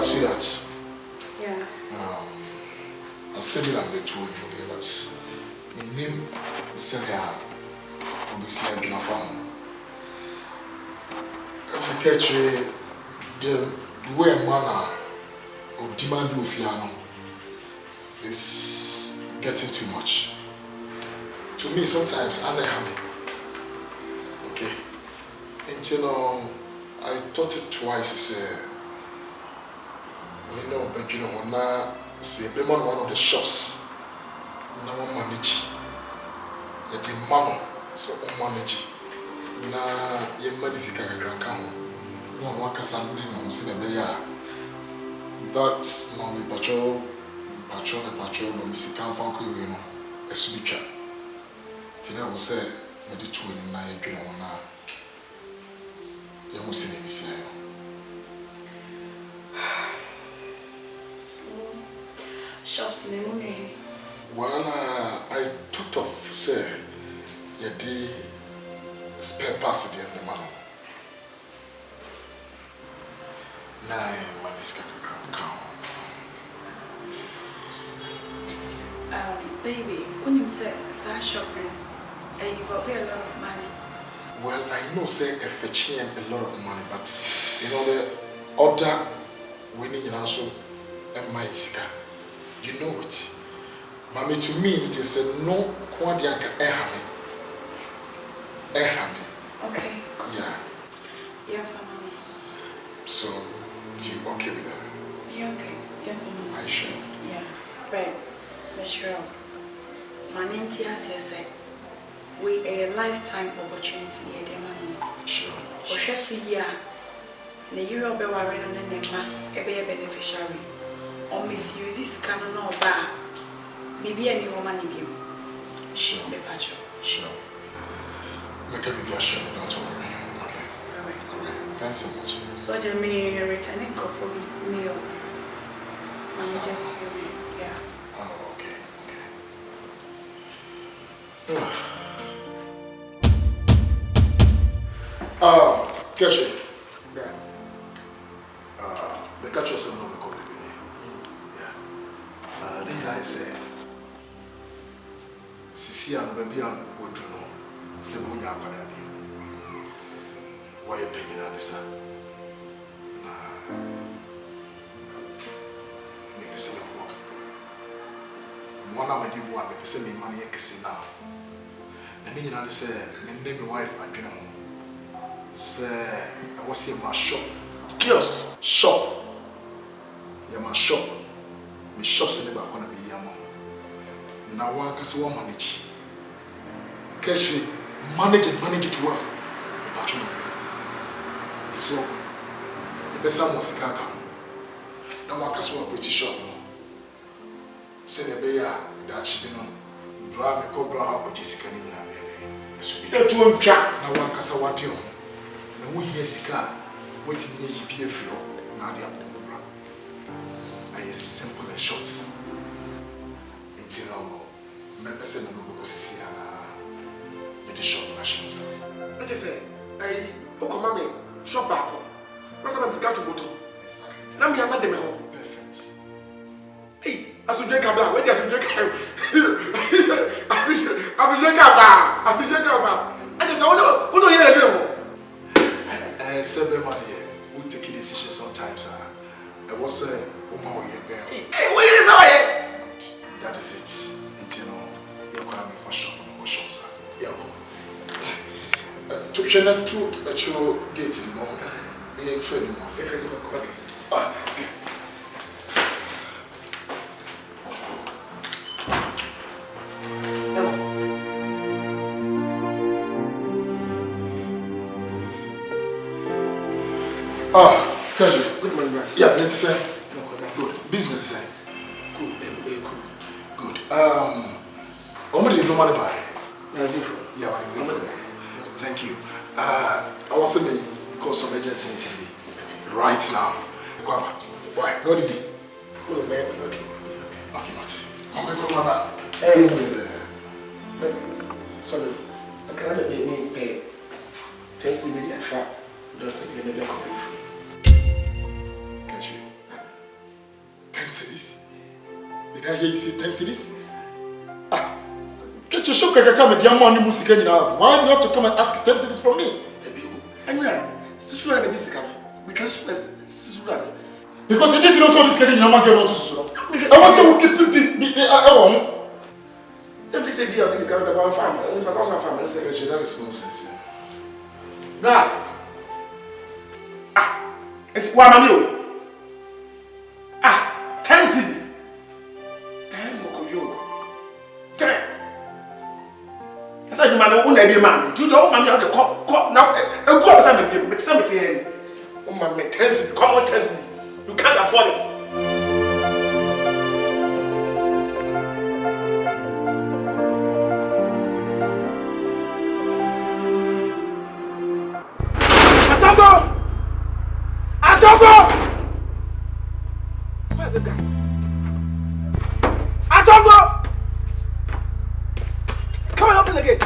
Sweetheart. Yeah. I said it I'm the two of you, but my name said obviously I've been a farmer. As a catcher, the way manner of demand of piano is getting too much. To me, sometimes I'm happy. Okay. Until I thought it twice. But you know, when I say, one of the shops, now manage. The man, so manage. Now, your money is a grand count. No one can send me no cinema. That no me patrol, no me see can't find you know. A switcher. Tina will say, "I did 2 in 9 dream on now." You must see me say. Shops in the morning. Well, I thought of say, you did spare parts in the man. Now, man is going to come. Baby, when you say start shopping, and you got a lot of money. Well, I know say a fetching a lot of money, but you know the other winning also and my isika. You know it. Mommy, to me, they say no quadiaka ehame. Okay. Yeah. Yeah, family. So, you okay with that? Yeah, okay. Yeah, family. I sure. Yeah. Right. Let's sure. My name is we a lifetime opportunity here, dear man. Sure. Or just we year. The year of the warren and the nema, a beneficiary. Or misuse this canon or bar. Maybe any woman in you. Sure. The patch. Sure. Make a big sure, don't worry. Okay. Alright. Thanks so much. So they may returning for meal. I'm So- just feeling, yeah. Oh, okay. Catch it. The catch was not the company. Yeah. Then I say, Sisi and baby and would you know, Sebuya Padabi. Why are you paying on this? Maybe say, one of my dear one, maybe send me money now. And then I say, maybe wife, I can say, I was in my shop. Kiosk shop. Yeah, my shop. My shop's in the back. Wanna be your mom. Now, one can manage. Cash manage it well. So, the best one was a car. Now, one can pretty shop. Say the bear that you know, drive a cobra out with Jessica in a It's one chat. Now one casa what you. Now we hear Sika. What in the GPF now they are bomb. I is simple and short. It's members and no go see the shop nations. I just say, I Okomame, shop back. What's about the car to motor? Now me am at them home. Perfect. Hey, as you drink a black, where does you drink as you drink a bar, as you drink a bar. I just say, oh no, you do. And seven money, we take a decision sometimes. I was saying, hey, what is that? That is it. You're going to make for shop or shows. Yeah. To China to a true gate in the moment. We ain't friendly more. Say, okay. Casual. Good morning, man. Yeah, let's say. Good. Business, say. Good. Good. How much do you normally buy? Yeah, thank you. I was saying, call some agents in TV right now. Why? What did he? Oh, man. Okay. Okay, Marty. I'm going to go, Mama. Sorry. I can't pay 10 cedis. Don't think you never come. 10 cedis? Did I hear you say 10 cedis? Get your show, come and money music. Why do you have to come and ask 10 cedis from me? Anyway, because I didn't know so this guy in Yamaga or to Susan. I was so keep Let me say, dear, we can have a farm. Because my family said, that is nonsense. now, it's 1 million. 10 cedis. 10 Mokoyo. 10. I said, man, who may be man. Do you know, man, you have the cop now? And go upside with him. Make something. Oh, man, 10 cedis. Come on, 10 cedis. You can't afford it. Atongo! Where's this guy? Atongo! Come and open the gate.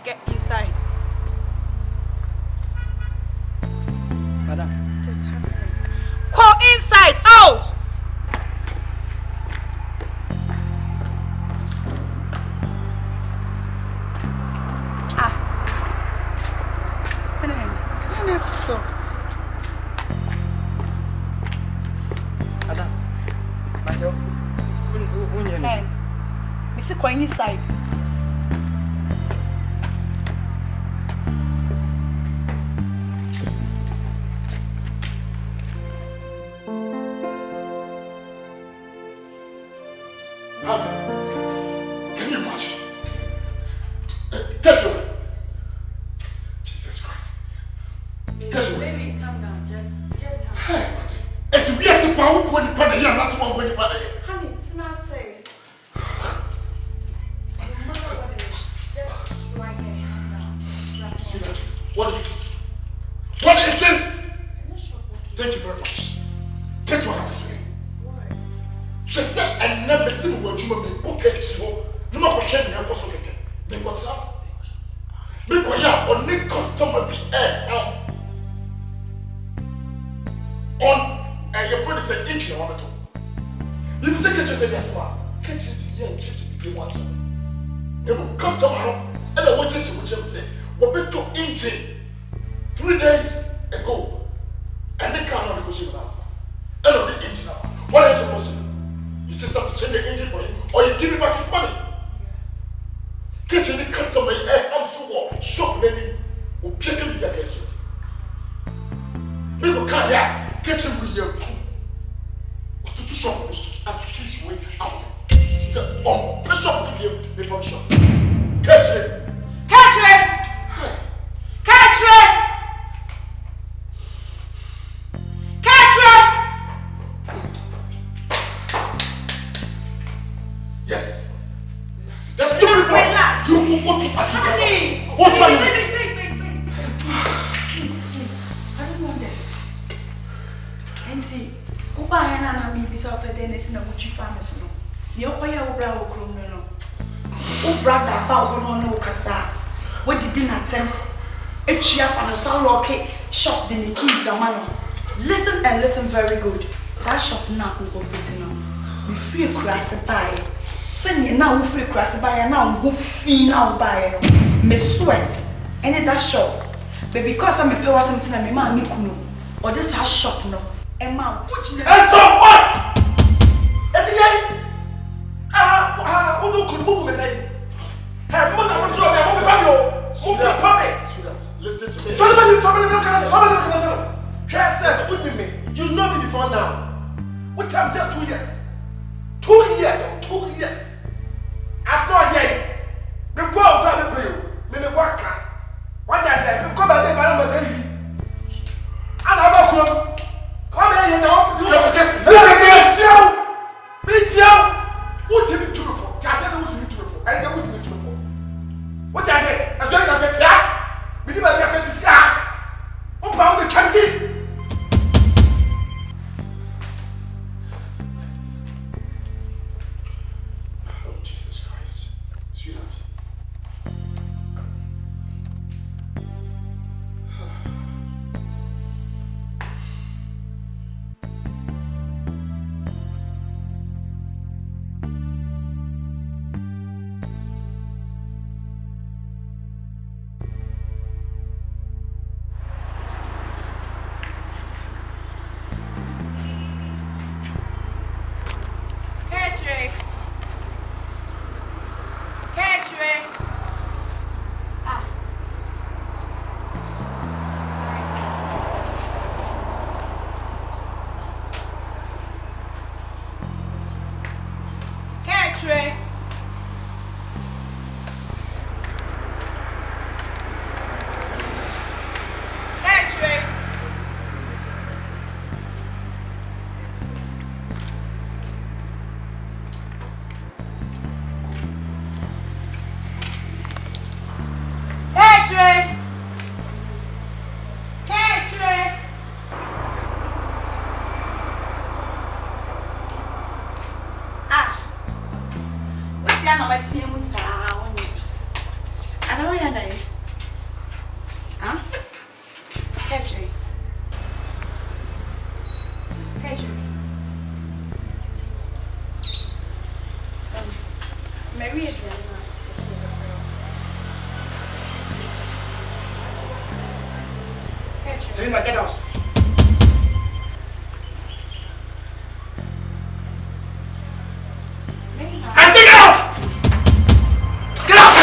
Get inside. Madam. What is happening? Call inside. Oh! Hey, Mr. Coin inside. Can you imagine? Get away! Jesus Christ. Get away. Baby, calm down. Just calm Hey, it's weird to power when you put it here, that's one when you put it here. Honey, it's not safe. No matter what it is, just try and calm down. Sweetheart, what is this? What is this? I'm not sure what Thank you very much. Guess what happened to me? What? She said I never seen what you want me cook it. You know what she did? Because yeah, only customer be on your friend said inch you want to. You say get yourself as well. Get it here and church if you want to. You will customer and I watch it which you say. We bet to engine 3 days ago. And they cannot negotiate with Alpha. And on the engine now. What are you supposed to do? You just have to change the engine for him or you give him back his money. Get any customer and so shop many will pick him in your gadget. People can't hear. Get him with your to shop and to this way out. He said, oh, the shop with him before the shop. Catch him. Catch him. Catch him. Yes. That's the only one. You want to party. What's my name? Please. I don't want this. Auntie, Oba yana na mi bisa say Dennis na muchi farmers no. Ye okoye obra okrom no. Obra da ba ho no kasa. We did na tem. Echia fa no so rock shop the keys amano. Listen and listen very good. Sa shop na ko go put no. We free class buy. Send now we free class buy now go fee now buy no. Me sweat. And that shop. But because I'm a pay something na me ma me kunu. Or this has shop no. Emma, which and so what? Etienne. What do you move me say? Hey, what am I doing? I'm going to Sweetheart, listen to me. Somebody says, with me. You know me before now. Which I'm just 2 years. 2 years. After a day, me go out and pay you. Me work. What I say? Come back there, madam, say you. And I'm about to come here now. Do what you just. Me tell. What did you do for? Just say what did you do for? And then what did you do for? What I say? As long as I say, me never get to see. Open the charity. Get out. I think out! Get out!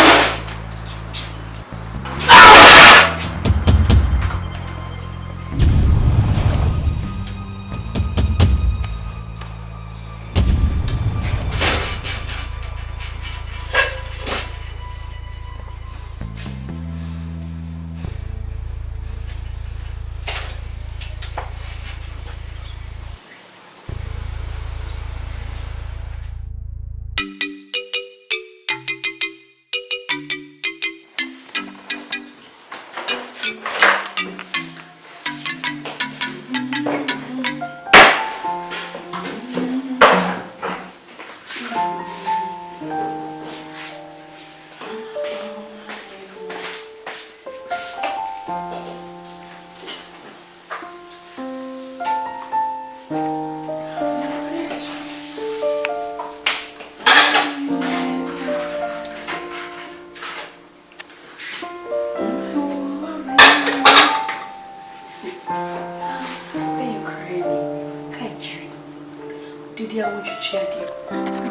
dear would you cheer dear?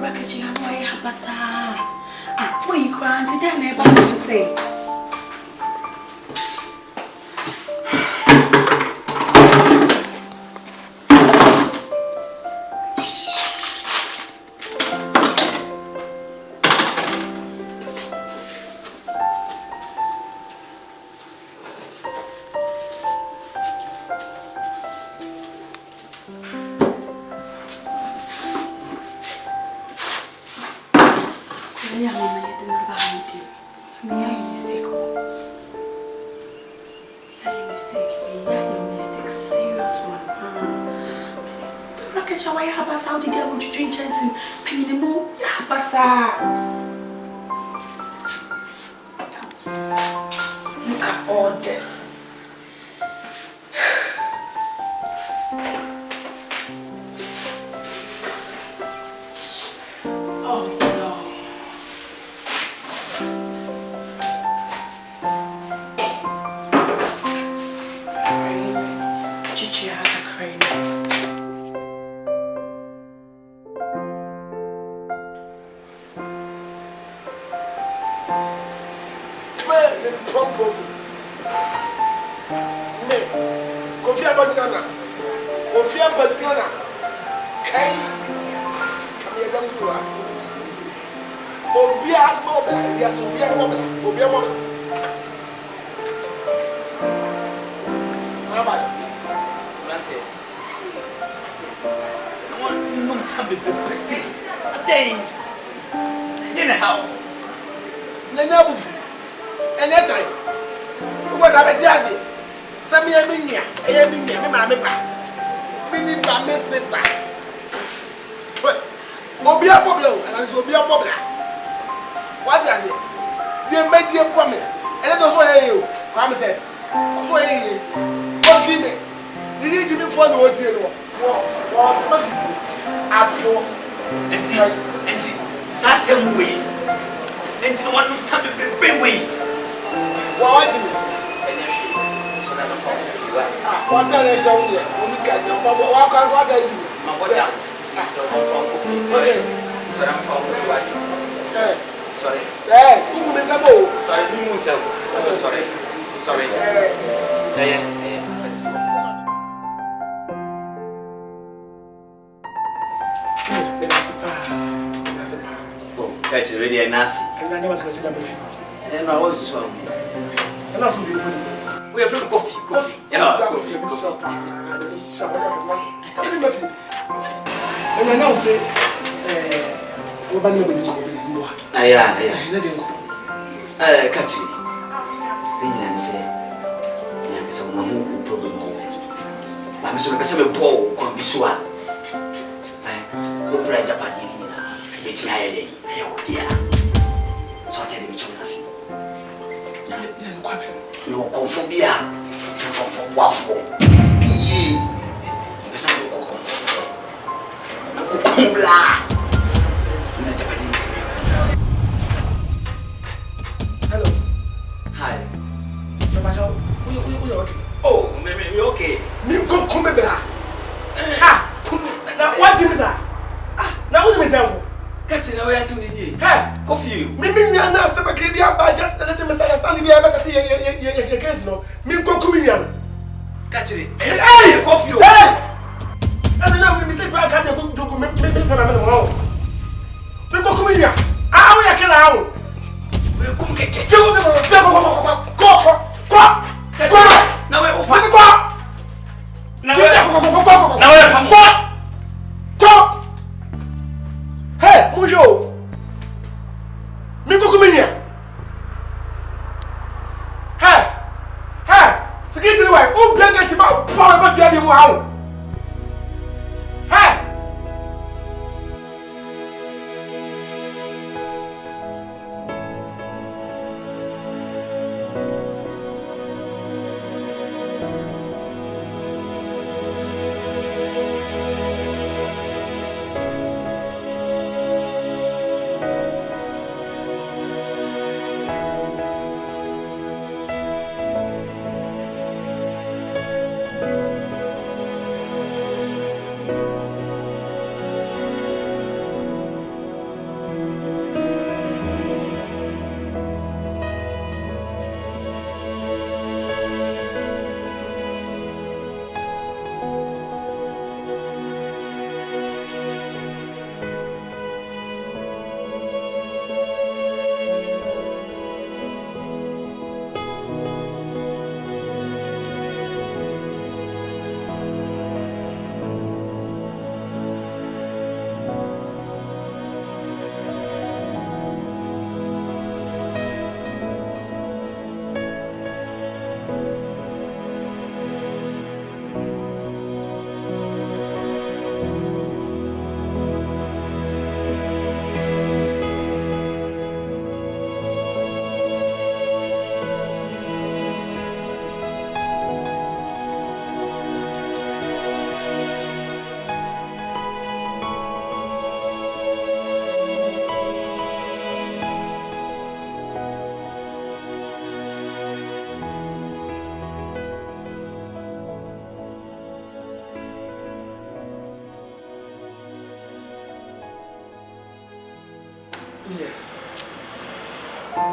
Packaging and why have a sa? Ah, what you crying to them about to say?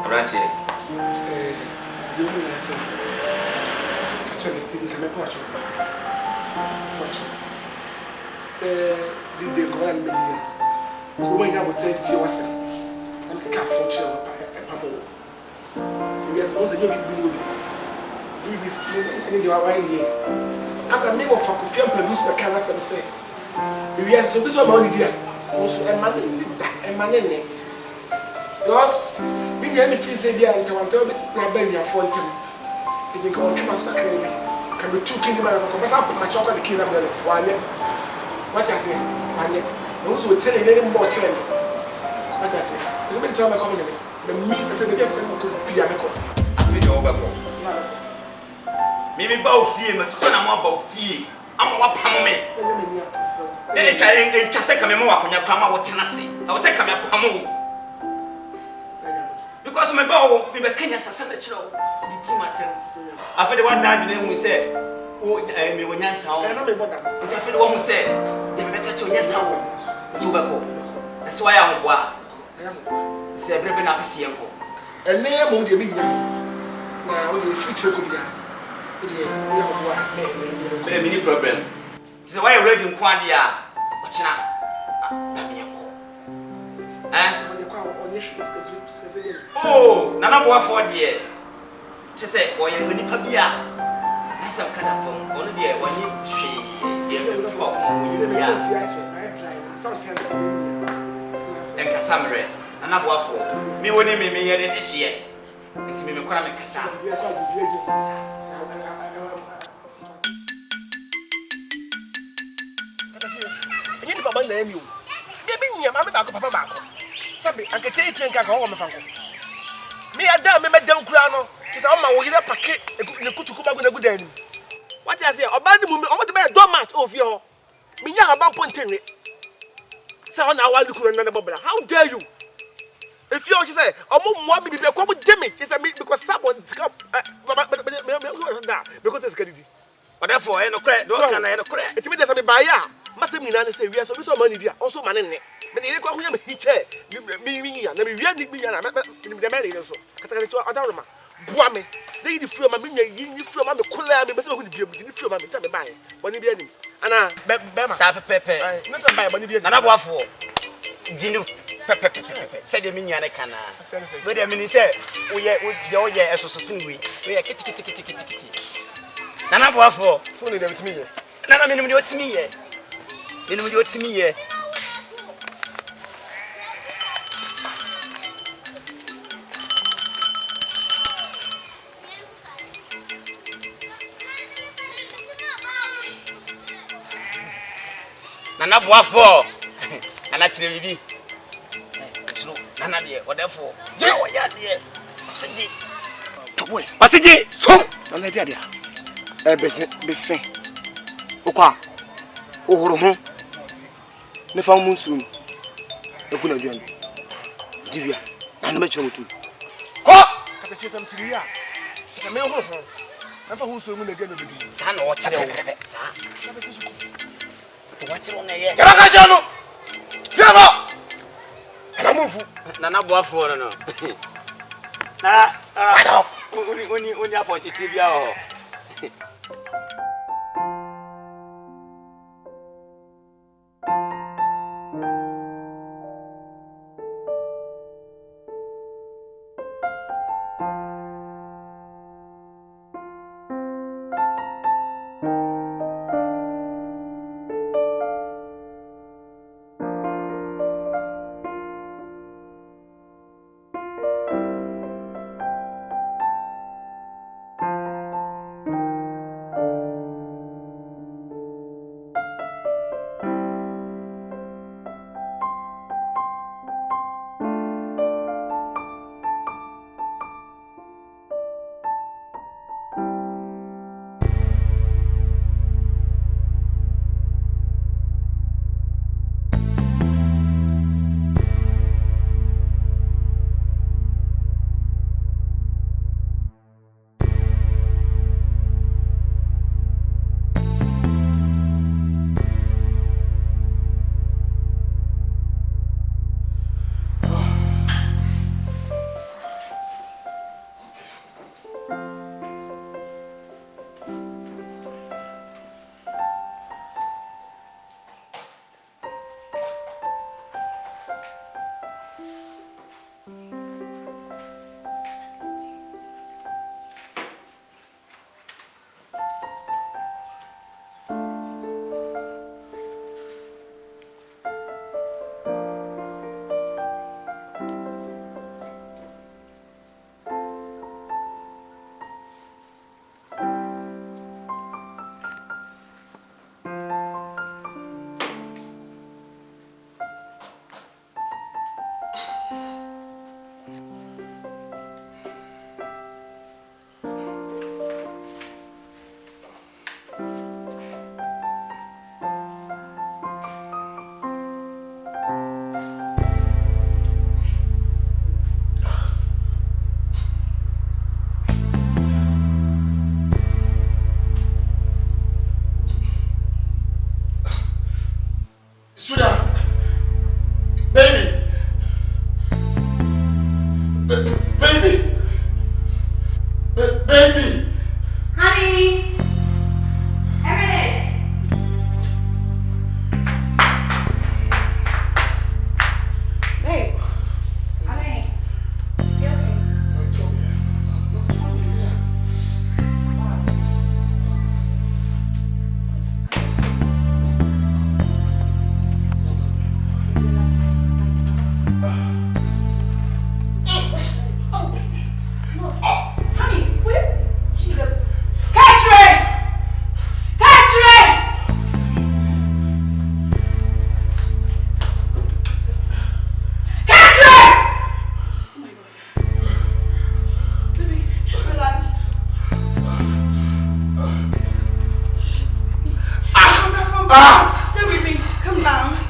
Abrante. You know, say, actually, didn't come up watch. Say, did they go and media? Going out with 10 was and the cat for chill. We are supposed to be blue. We be right here. I'm a name of Akuapem Twi can I say. We are so this one only dear. Also, a man and man in it. Because we get any free say there and tell me my baby are fountain. If you go to Masca can be 2 kilometers because I put my chocolate kid up there. What I say, those who tell you any more chain. What I say, it's a bit time I come in. The means of the baby could be a record. I feel over. Maybe bow fee, but turn a more fee. I'm a pammy. In Casacamo, Pama, what Tennessee. I was a Pamo. Because my bow, we were Kenya's Asante. I feel the one died, we said, oh, I mean, when I saw, and I feel the one who said, they will catch your yes, that's why I'm wa. Say, I've been up a sea. And name won't be now, the future could be. A mini problem. So why you ready in Quandia? What's oh, Nana boy for dear. To say, why you going to Pabia? That's some kind of phone. Only dear, when you and Casamere, Nana boy for me when you may hear this year. It's me, Casa. I need to name you. Maybe I'm back up Papa. Sabi, I can take you and home from me. I damn me, Madame Grano. She's on my way to packet and put to come up with a good end. What I say about the woman, I want to buy a doormat of your Minya about Pontin. So now I look at another bubble. How dare you? If you say, oh, want me to be a common demi, it's a because someone come because it's good. But therefore, I no credit, no can I no credit. It means that I buy ya. Must mean I say, we are so money, also money. But you go here, he chair, me, and we really be the married also. Catarama, Buame, they from my minion, you from my cooler, but so would be able to from my time to buy. When you be any. Anna, Sapa Pepe, not to buy money, and I want for Gino. Said the minion I can. But I mean, he said, we are as a singly. We are kitty. Nana Boafo, only them to me. Nana minimum to me, minimum to me. Nana Boafo, and actually be. Nana dear, whatever. Yeah, dear. What's it? So, on the idea. Bessin. Oka. Ohoro. Ne fa mu nsu. Ekuna duan. Dibia. Na no mecho mutu. Ho! Kata chesam tiriya. Sa me ho ho. Na fa hu nsu mu na gano bidi. Sa na wo kire wo. Sa. Na be sisu. To wa kire wo na ye. Kaba ka jano. Fiamo. Na mufu. Na na boafo no. Na Oni aponchi tibia ho. Stay with me. Come down.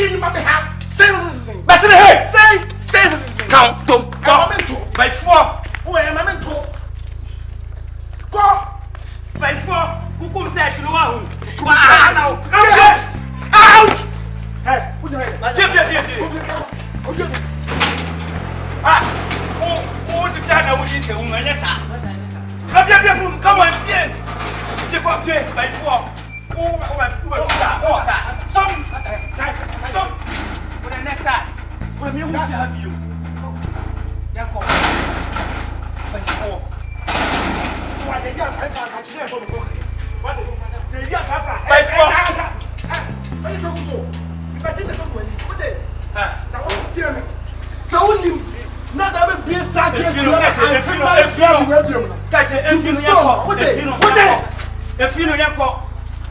king mama have. Say. Count to by 4. Who am I meant to? Go By 4. Who comes out to the wall? Come on now. Out! Hey, put your head. Oh, the China would use a woman. Yes, sir. Come on, yeah. Take up here by 4. Oh, some. For the next time. For me, we have you. By 4. Why they got 5 can't see for the book? What? Say yes, by 4. What is so? If I think there's something, what is it? That was tell me. So him not have a beer sack here to catch if you know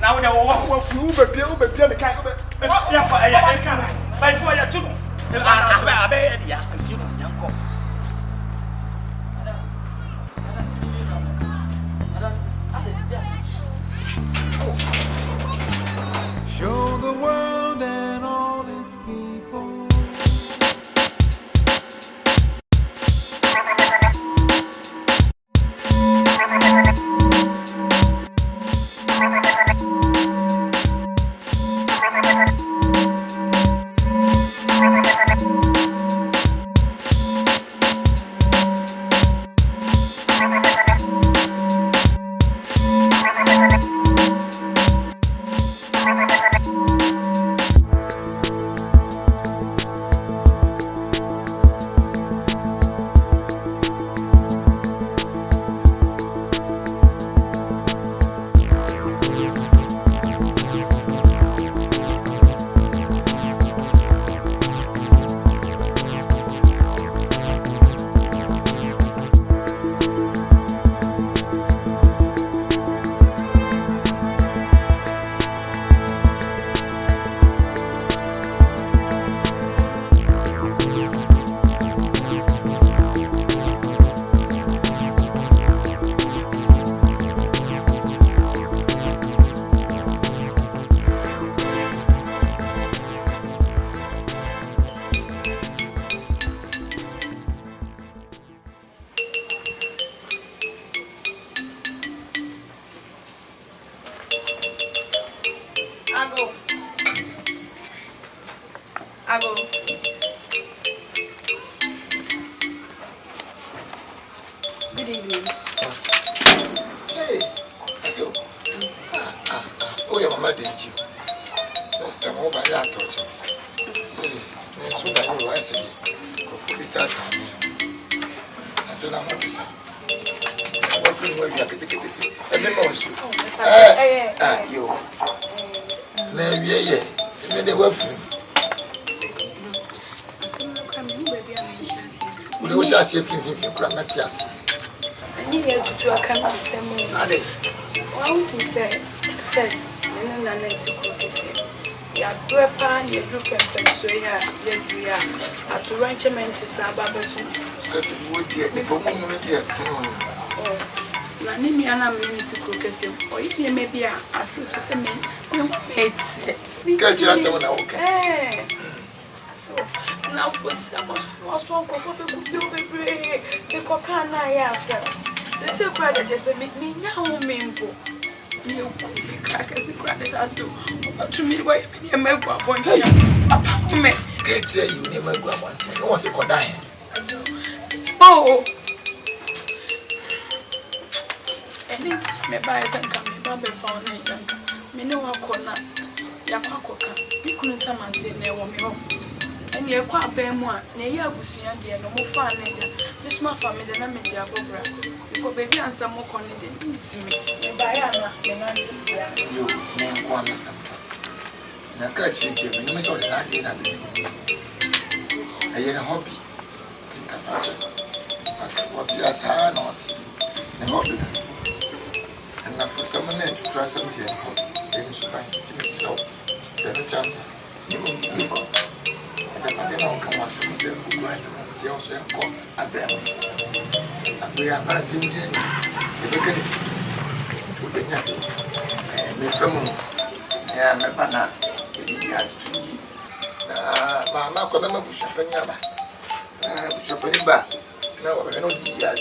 now they will walk through the beer mechanic. By 4 you too. Show the world and all its people. Ago. Good evening. Hey, so. Oh, your mama didn't you? Last time over I touch you. So that you were saying, go for it that time. That's what I want to say. I'm feeling where you are getting this. And then also, you. Yeah. And then they were free. We will share some things from Matias. I need you to Akan Twi. Why would you say, set, and then I need to cook this? You are do a pan, you do pepper, so you are to ranchment is about to set wood, dear, the woman, dear. Nani and I'm going to cook us, or you may be as soon as a man, you mates. Because you are someone okay. Now for someone was one for people feel the brave, the cockana, yes. They say, brother, just make me now, Mimbo. You crackers and crackers are so to me. Why you make one point? Papa, me can't tell you never go one thing. What's it called? Oh, and it's me by some coming, Bobby found me. Me know how corner. Yapacoca, you couldn't summon say near me. And you Akuapem Twi, near Busian, no more fun. This my family, then I made the above. Because baby and some more confident needs me. Diana, the man to see you, name one something. And I catch you, you miss all the night in a hobby. Think about it. What you are saying, not a hobby. And now for someone to try something, then you should buy it so. There's a chance. You will be able. I don't come once and say, who has a also called a bell. And we are passing in. You look at it to the happy. And we come on. Yeah, my banner, the yard to me. Mama, come on, push up and yaba. Push up and back. Now I know the yard.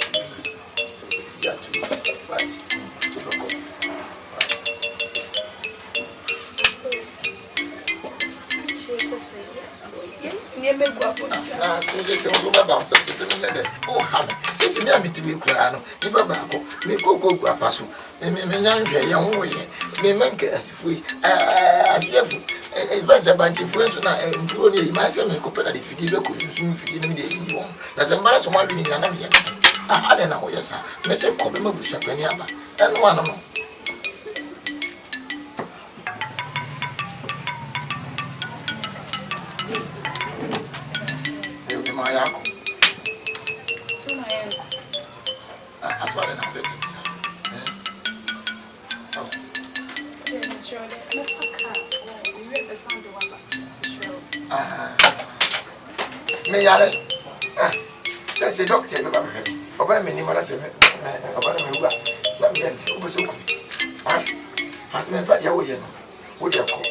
Say doctor, no matter. About me, what I say, about me, what? Let me end. Who was so cool? Has me got your way, would you call me?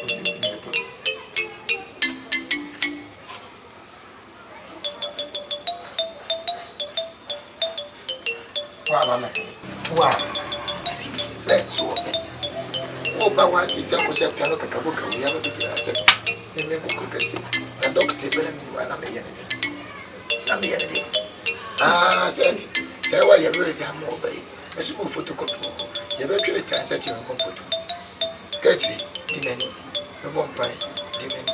Wow, let's walk. Oh, but once if you could have piano, Kabuka, we have a bit of a remember cookers, and doctor, and I'm a enemy. Said, say why you really have more bay. A small photocopy. You better treat it such a comfort. Curtsy, Dimany, the bomb pie, Dimany.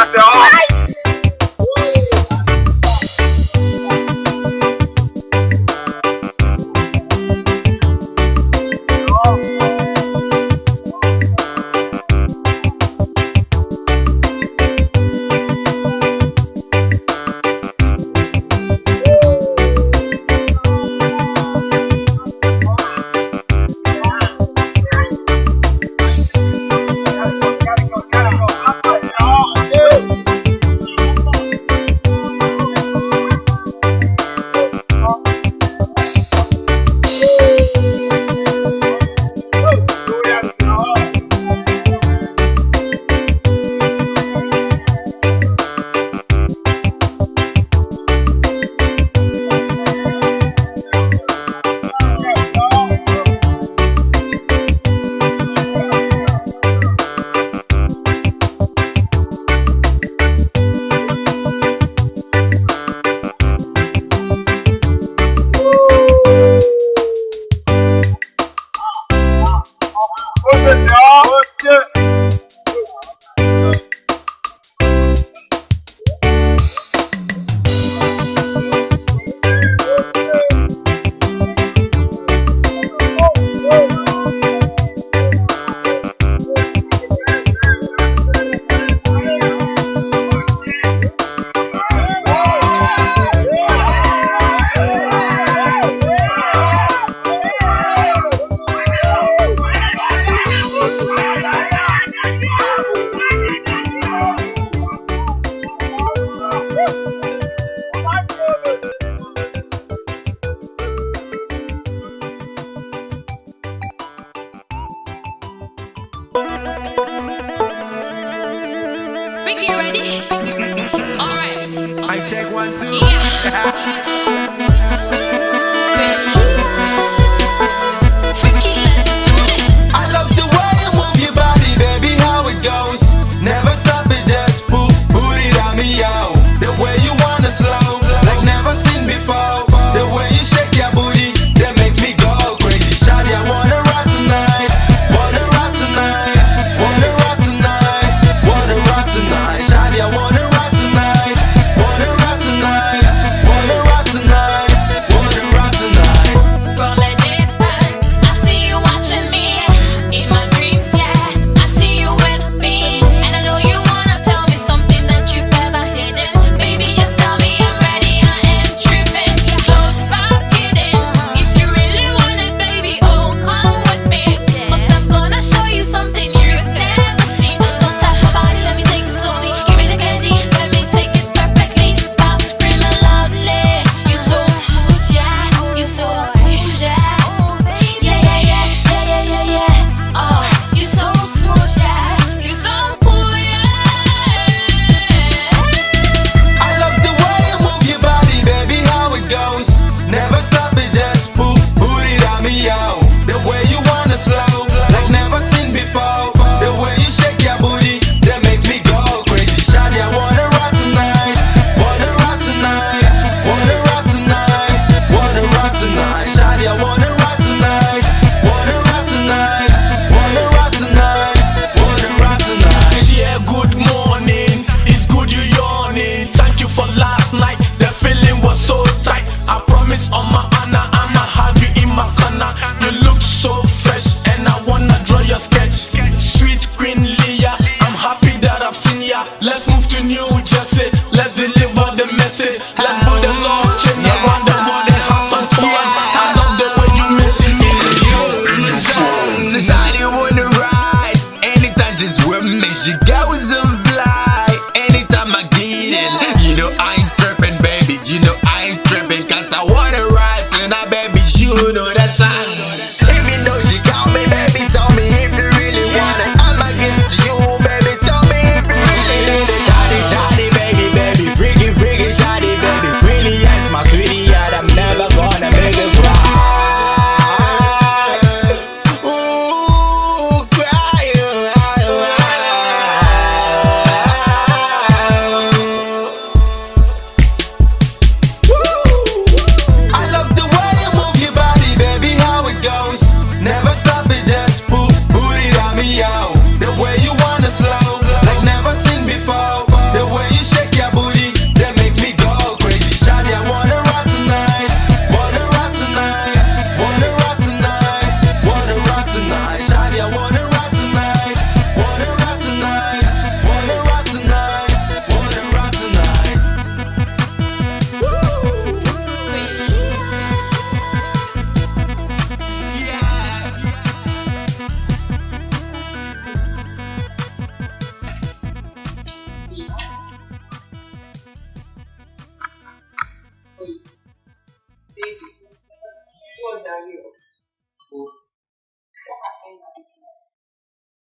Tonight,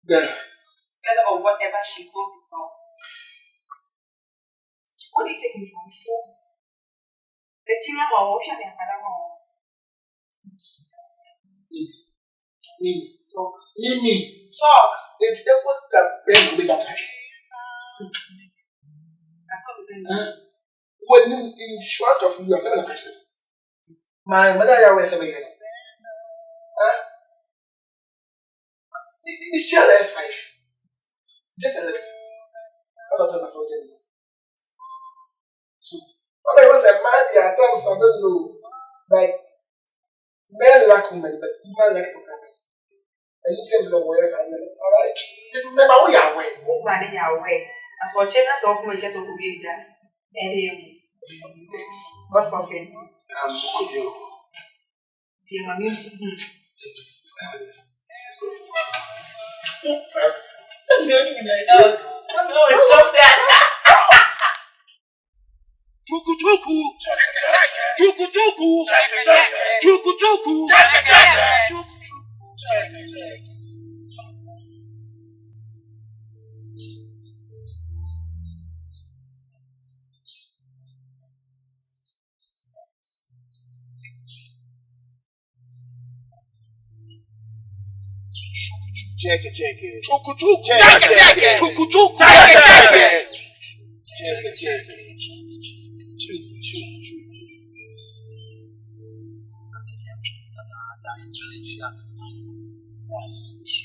Fella or whatever she calls herself. What do you take me for? The children are walking and Mimi, talk. It's the most that brain with that. That's what I'm saying. When in front of you, you're saying a question. My mother, I was saying, you share the S5. Just a little. All of them are so gentle. So, when I was a man, I thought I don't know. Like, men like women, but women like women. And it seems the words are like, remember, we are away. Oh, man, they are away. As for China's off, my guess of who gave that. And God forbid. I'm so good. Dear mommy. Don't even know. No, stop that. Chuku chuku. Chuku chuku. Chuku chuku. Check it. Chuku chuku. Check it. Chuku chuku. Check it.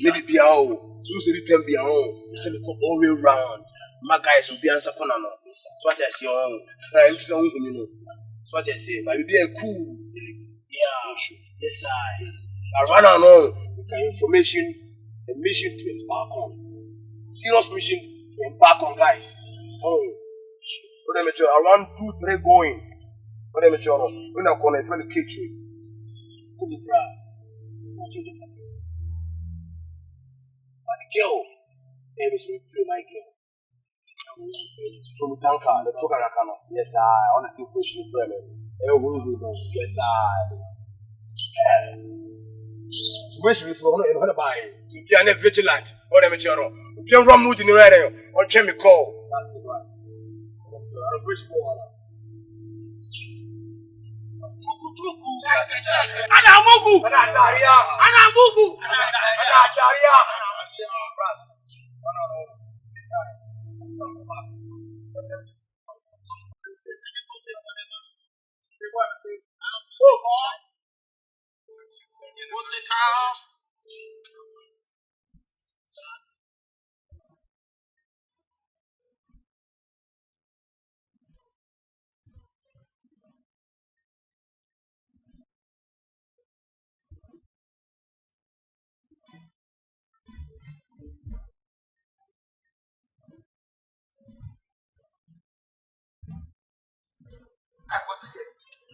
Maybe be out. You say the time be out. You say me come all way round. My guys will be answer corner now. So what I say on. I'm still on you know. So what I say. But we be a cool. Yeah. Yes I run on information. A mission to embark on. Serious mission to embark on, guys. What am I doing? Around 2-3 going. What am I doing? When I'm going to find the kitchen. But the girl, name is Play my girl. From Tanka, the Tokarakano. Yes, I want to push you, brother. Yes, I. Wish we for no and buy. To be an vigilant, or the material. You can run mood in the radio on chemical. That's it, right. I wish for Anamugu! What's this house?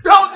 Don't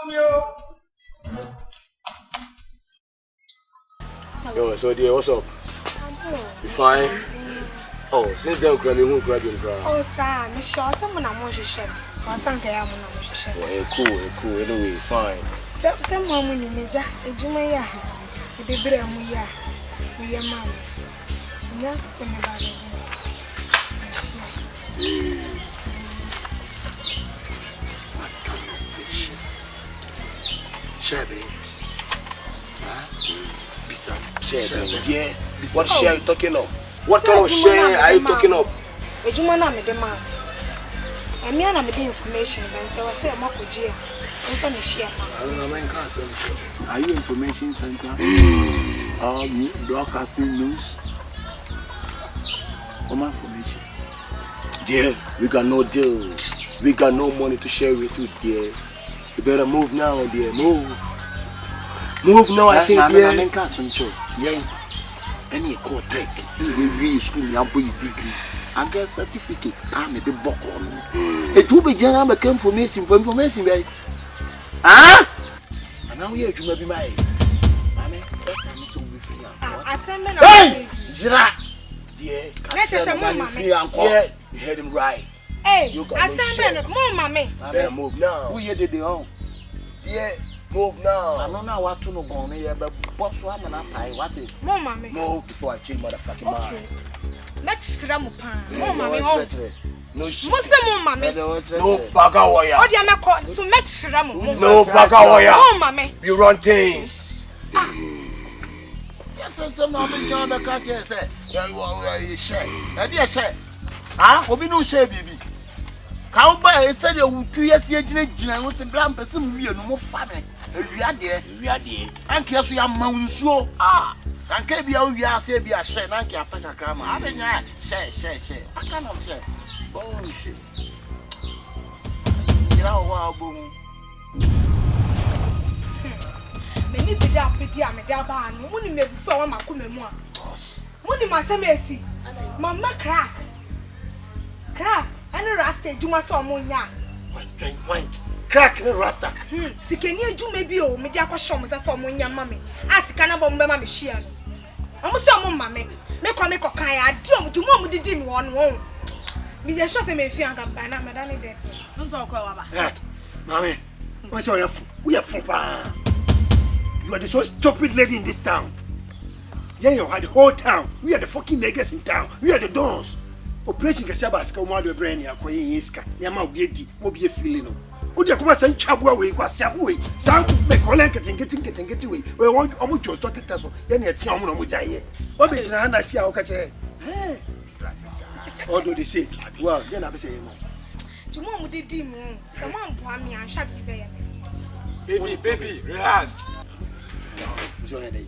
you? Yo, so dear, what's up? You fine? Oh, since then, who grab him? Oh, sir, I'm sure someone I'm going to share. Asante, I'm going to share. Oh, cool. Anyway, fine. Someone in the major, a Jumaya, the Bremuya, we are mammy. And that's the same about it. Shabby. Share, what share are you talking of? What kind of share are you talking of? A Jumana made a man. And me and I made information, and I was saying, Makogia, I'm going to share. Are you information center? Broadcasting news? What information? Dear, we got no deal. We got no money to share with you, dear. You better move now, dear. Move. Move now, I say, dear. Yeah. Any call take. You read school, you have a degree. I get certificate. I'm a big buck on me. It will be general information for information, right? Huh? And now here, you may be my. Hey! Jira! Dear, yeah, you heard him right. Hey, I said, move, mommy. Better move now. Who you did the home? Yeah, move now. I don't know what to know on here, but what's one and I what is? Move, mommy. Move before I change motherfucking mind. Let's Ramupan. Move, mommy. No shit. Muslim, mommy. No baga warrior. Oh, dear, my so much Ramu. No baga warrior. Oh, mommy. You run things. Yes, some of the John the catcher said, you share. And yes, sir. Ah, Obi no share, baby. Count by said you would 2 years here, and was a grand person, we are no more family. We are there. And guess we are Mount so. Ah, and can be how we are, say, be a share, and can't pack a grammar. I mean, share. I cannot share. Bullshit. You know, wow, boom. Many be that pretty, I'm a daban. Money may be for my Kumawood. Money must have mercy. Mamma crack. And a rasta, do my son, Monia. Crack the rasta. See, can you do maybe oh, me dear Pashomas, I saw Monia, mammy. Ask Cannabon, mammy, she. I'm so, mammy. Make a kaya, do mom did him one won't. Me, the shows may feel like a banana, madame. Don't talk about that. Mammy, what's your we are for you are the so stupid lady in this town. Yeah, you had the whole town. We are the fucking niggas in town. We are the dons. Operation Casabaska, one of the brain, you are going Iska, Yama Bieti, Mobia Filino. Would you come and send Chabua away, was away? Some make Colanket and get away. We want almost your socket tassel, then you tell me what I hear. What did I see our catcher? Although they say, well, then I'll be saying no. Tomorrow, did him, someone want me and shall be there. Baby, relax. What's your headache?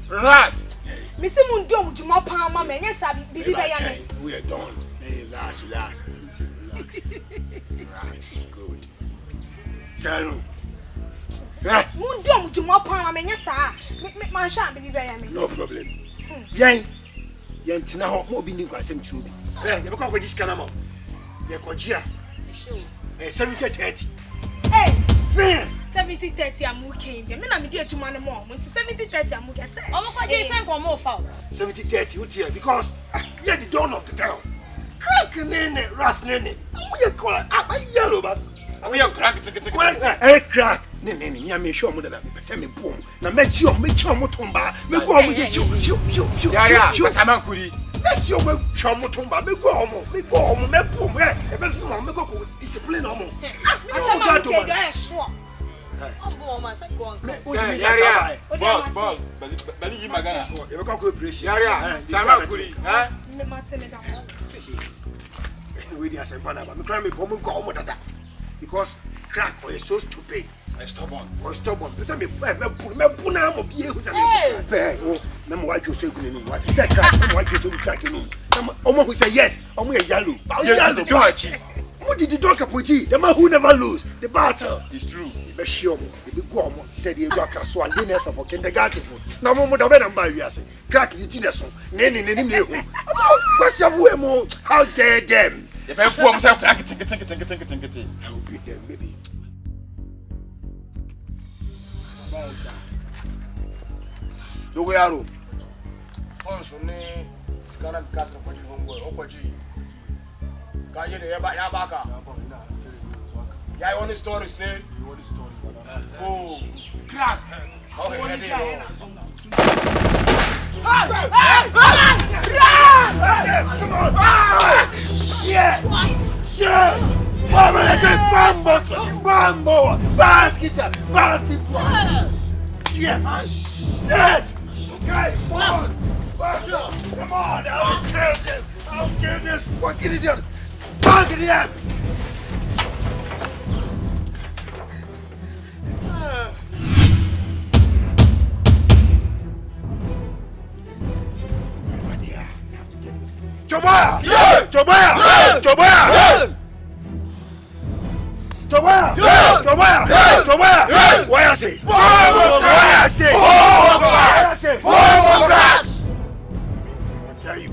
Relax. Miss Mundo, would you more palm, mamma, and yes, I be there. We are done. Hey, relax. Relax. Good. Tell Mundo, would you more palm, and yes, I make my shop be there. No problem. Yang Tina Mobi Niquasem Truby. You look over this canamo. You're Kojia. 70-30. Hey, friend. 70-30, I'm working. The minute I'm dear to my mom, 70-30, I'm working. I'm going to more foul. 70-30, who's here? Because you're the dawn of the town. Crack in it, rust in it. We are calling up a yellow, but we are cracked. Crack. Nene, I may show me that I'm semi boom. Now, make sure Mutumba, make go with you. I'm Kuri. Make sure Mutumba, make go home, make boom, make go discipline on me. I'm sure. Boss, Bali you magana. You can't go appreciate. Sama Kuri, huh? We dey say banana, me cry me go home that. Because crack or so stupid. Stubborn. Say me pu na mo bie hu say me. Me mo waju say gunu ni what. Say crack, mo waju say crack ni. Omo who say yes, omo e yellow. Yellow dodgy. What did the dog appointee? The man who never lose the battle. It's true. Be sure mo, be go mo. Said you go across one dinner for kindergarten. Na mo da be na mba wi ase. Crack the dinner so. Neni me hu. What's your mo? How dare them? The be poor say crack it. I will beat them, baby. Do we are Fonso ne skana kasa kwa jibongo okwaji. Kaje ne ya baka. Ya want stories ne? You want story. Oh, crack. Okay, ready. Come on. Yeah. Shit. Bambo. Basket. Yeah, man. Set. Okay, come on. Come on. I'll kill this fucking idiot. Fuck it up. Choboya! Yeah! Choboya! Yeah! Choboya! Yeah! Choboya! Yeah! Choboya! Yeah! Choboya! Yeah! Why I say? Why I say? Why I say? I tell you,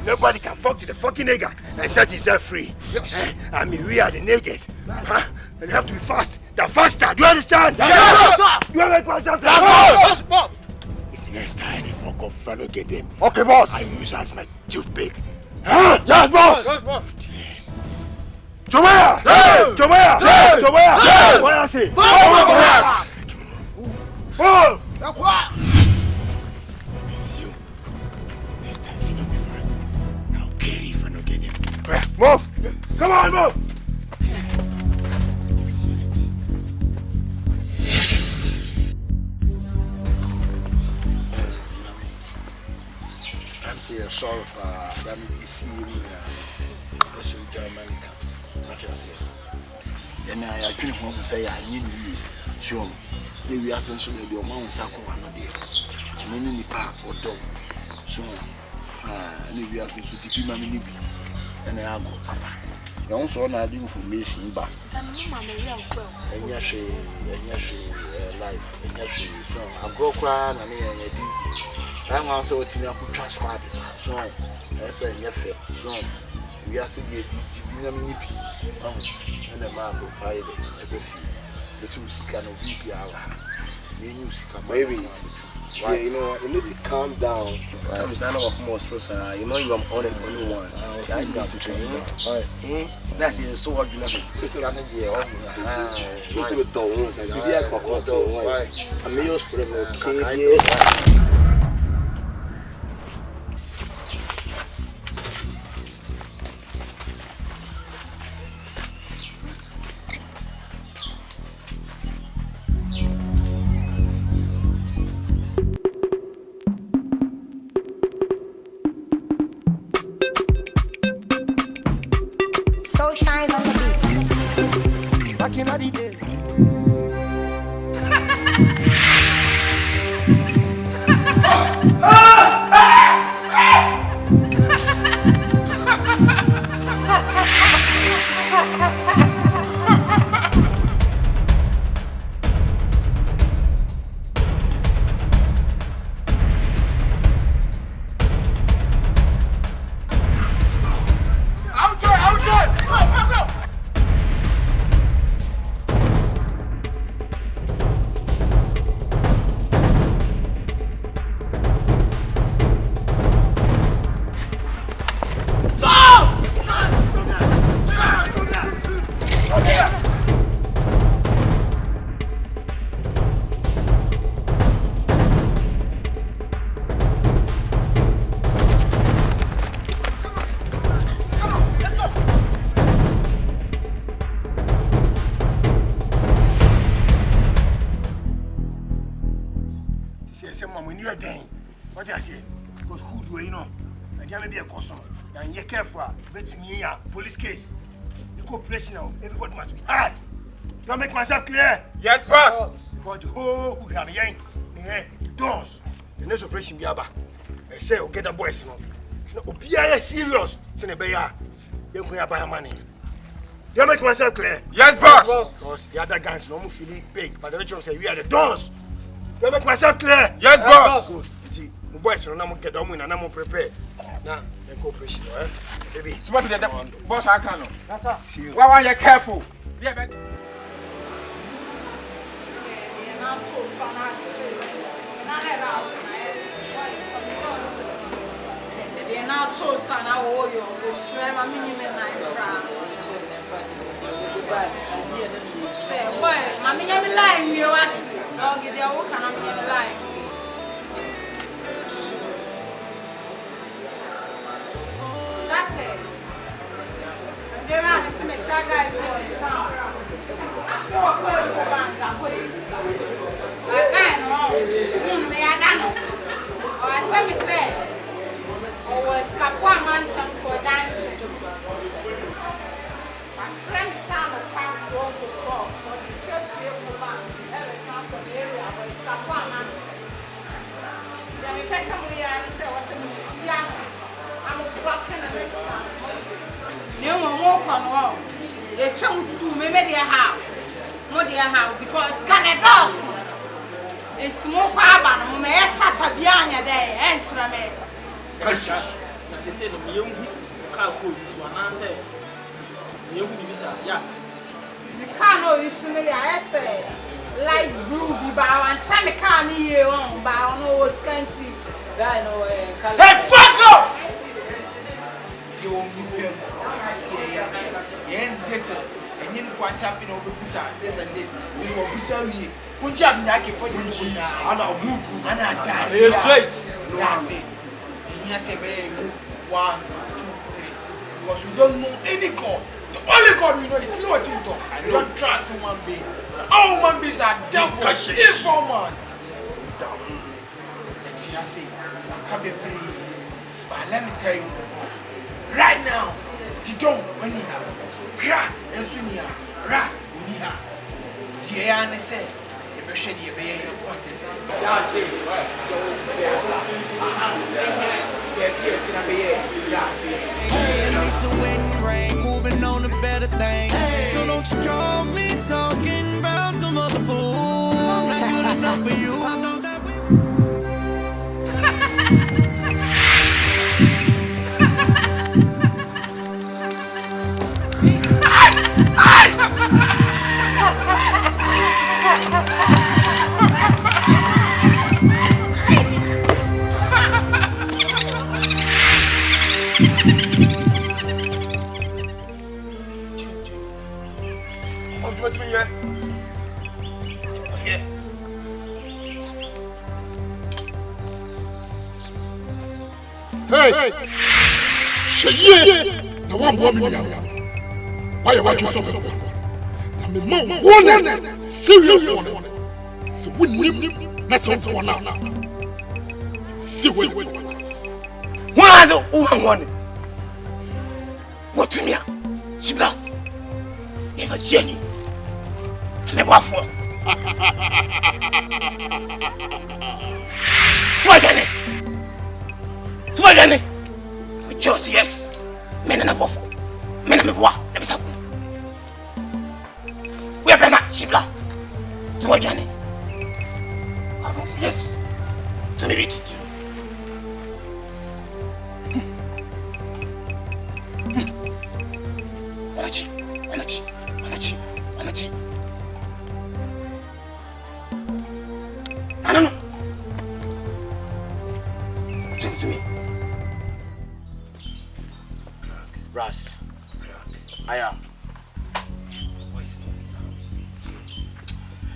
nobody can fuck to the fucking nigger and set himself free. Yes. I mean, we are the niggers. Huh? And you have to be fast. They're faster. Do you understand? Yes, sir. You have to make myself yes, boss. If next time you fuck off, if I don't get them. Okay, boss. I use as my toothpick. Huh? Yes, boss. Yes, boss. Choboya! Hey! Choboya! Hey! Choboya! Hey! What I say? Oh! You. Next time you know me first. I'll kill you if I don't get him. Move! Come on, move! I'm saying sorry for that. Me see me now. That's your German. And I couldn't want to say I need you. Sure. Maybe I sent you your mom Sako one of the many park or dog. So, maybe I sent you to be my mini and I go, Papa. You also not information back. And yes, life, and yes, so I go cry and I did. I'm also to me, I could transfer this. So, I say, yes, so. We are still here to be a mini and the man will buy everything. The two can be maybe. Yeah, you know, you need to calm down. I'm more so, you know, you are on it only one. I got to train you. That's it, so hard you never. Sister, I'm here. This is the doors. I'm your spirit. Police case. The cooperation of everybody must be hard. Do I make myself clear? Yes, boss. Because the whole hood have yang, the doors. The next operation be about. I say, okay, the boys, no, Obia serious. Senebeya, you go buy money. Do I make myself clear? Yes, boss. Because the other gangs no more feeling big, but the rich one say we are the dons. Do I make myself clear? Yes, boss. Good. The boys no more get on and I'm prepared. Now, the cooperation, baby. Smart to the boss, I can't. That's all. Why are you careful? Yeah, but. That's it. They're around to make sure guys go in town. I feel a good bank. I put it. I can't know. May I know? Or I tell me, say, or was Kapua Mountain for dancing. I'm trying to sound a park road to go for the first vehicle bank. Every time from the area where it's Kapua Mountain. Then we take some of the answer what the Messiah. I'm a broken and No more come on. The chum to me their house. More dear house because Canada. It's more carbon, may shut up behind your day, answer me. Kasha, I said, you can't put one answer. You visa, yeah. The car no is familiar, I say. Light blue, be bow and Sammy can't hear on bow, no what's going to see. Hey, fuck up! You won't be here. I see you ain't debtors. And you quite something over this and this. We will be sorry. Put your neck for the machine. And I'll move. And I die. You're straight. That's it. And you say, 1, 2, 3. Because we don't know any God. The only God we know is no to talk. We don't trust human beings. All human beings are devils. Evil man. Let's see, I say, come and pray. But let me tell you, right now, the dome, when you have crack and swing, rust, when you have the air and the sand, the pressure, the air, your contest. That's it, right? At least the wind rain, moving on to better things. So don't you call me talking about the mother fool. I'm not good enough for you. Hey, Sheye, the one woman, why you something? I'm a man, one serious one. So we need that's one now. See what Why is it one? What to me? Sibla, never see any. Never for. What? Just yes. Men and a buff. Men and a bois. Never stop. We are not Sibla. To what Johnny? Yes. To me, it. Energy. No. What's up to me? Brass. I am.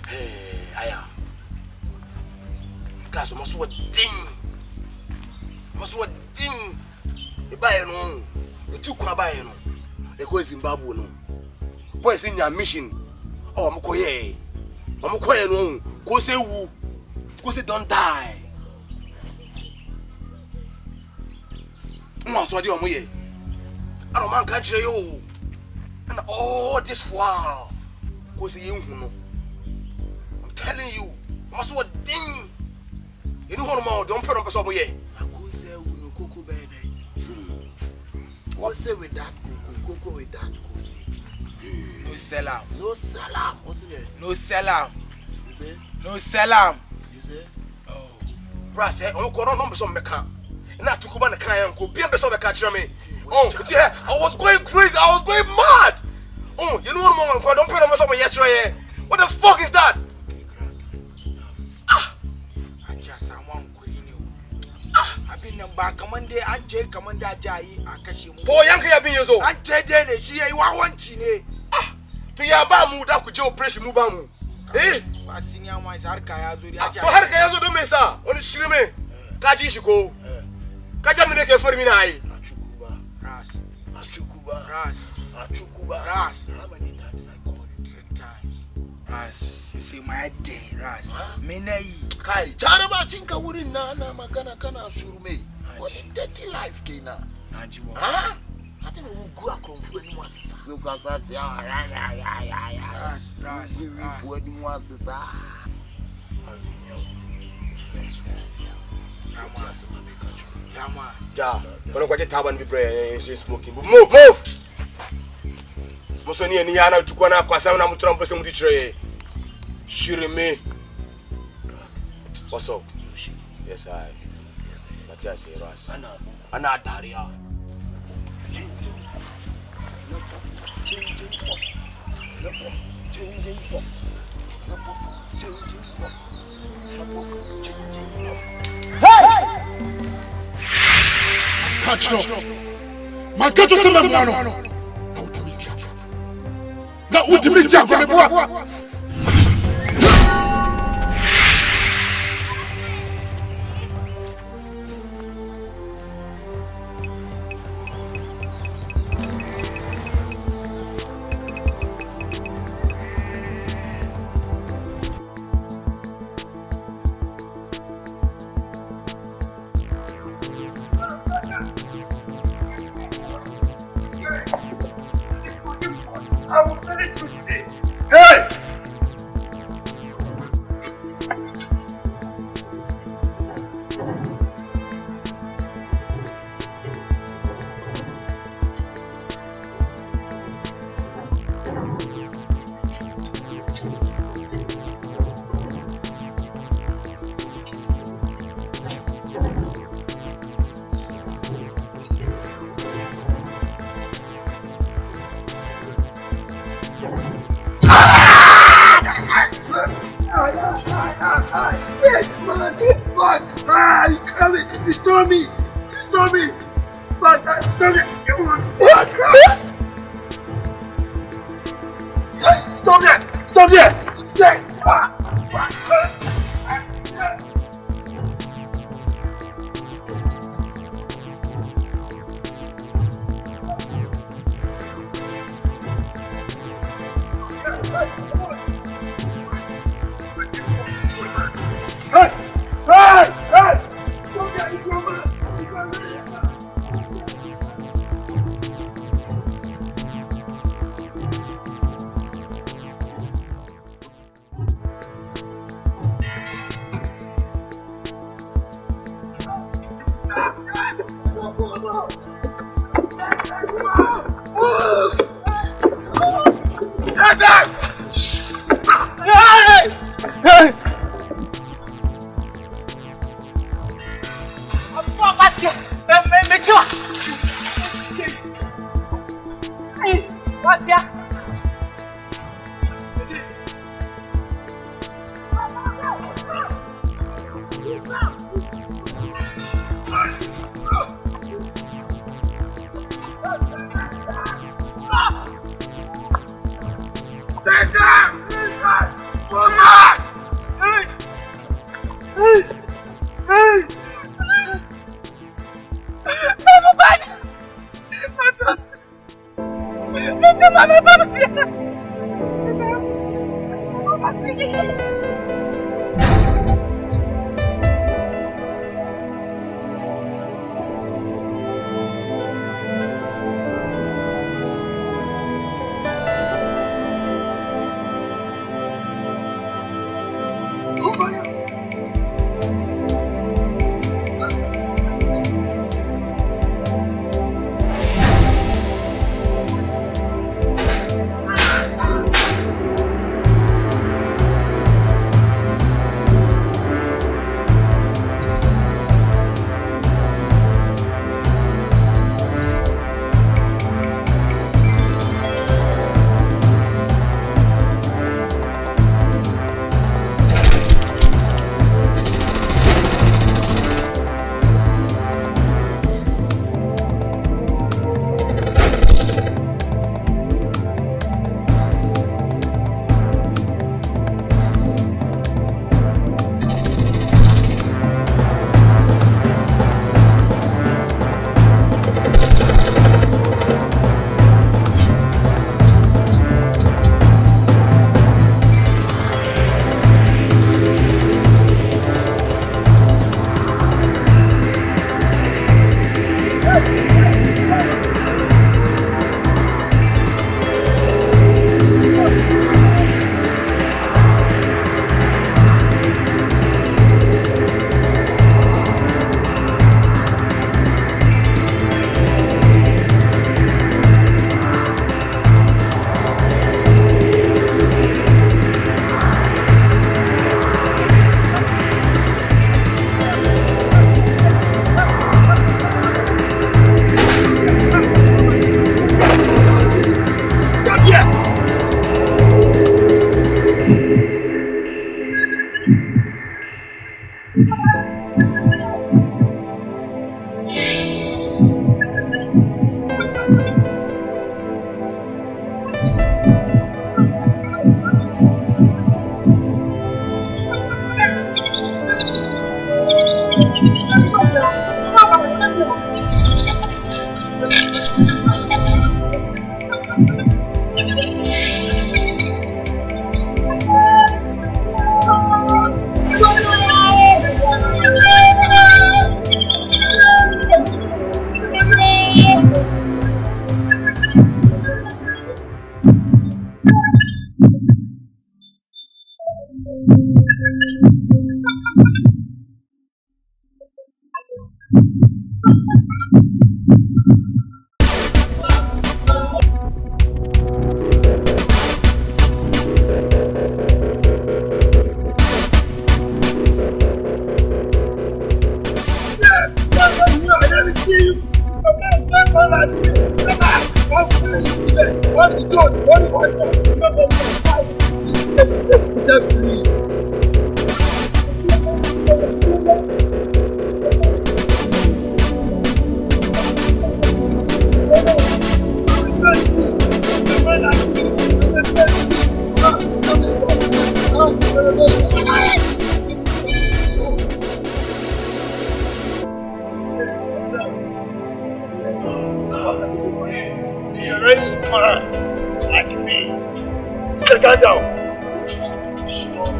Hey, I am. Guys, you must what ding. You buy no. You took my buy no. They go Zimbabwe no. Boys in your mission. Oh, I'm quiet no. Go say woo. Go say don't die. No, so what do you want? I don't man can't you. And all this while, go say you know. I'm telling you, must what ding. You know what more? Don't put on person here. I go say no cocoa baby. What say with that cocoa with that go say. No sell am. What's it? No sell am. You say? No sell am. You say? Oh. Brass, I'm going on some mecca. Not to go on the client, go be a person of me. Oh, yeah, I was going crazy, I was going mad. Oh, you know what, Mom? Don't put on myself yesterday. What the fuck is that? I just want I've been back, Commander, and Jay, Commander Jai, Akashimo. Oh, Yankee, I've been so. And Jay, she ain't one chine. To Yabamu, that could Joe Press Mubamu. Eh? I sing your ones, Arkayazo, Arkayazo, do me, sir. On the stream, Kaji should go. Kajamine for me. Ras. How many times I called it? 3 times. Ras, you see my day, Ras. Menei. Kai, Charaba Chinka wouldn't nana Magana Kana Shurume. What a dirty life, Kena. Huh? I don't know who go across when you want to say. Ras. When you want to say. Yeah, when I get taban be prayer, smoking. Move! Posoni and Yana to Kwana Kwasana Mutram Person with tray. Shirime. What's up? Yes, I. But yes, Ras. Anna Daria. Catch no. My catch is in the piano. Now, what the media for the boy? I will finish you today. Hey! You coming? You stole me! You stole me! Fuck! You stole me! You want? Hey! Stop there! Stop there! Say! like me. Come on, I'm feeling you today. Only God, only one God. Nobody can fight. It's a free. Come and face me. If you man like me, come and face me. Come and face me. Come and face me. If you're really man like me, put the gun down. Sure.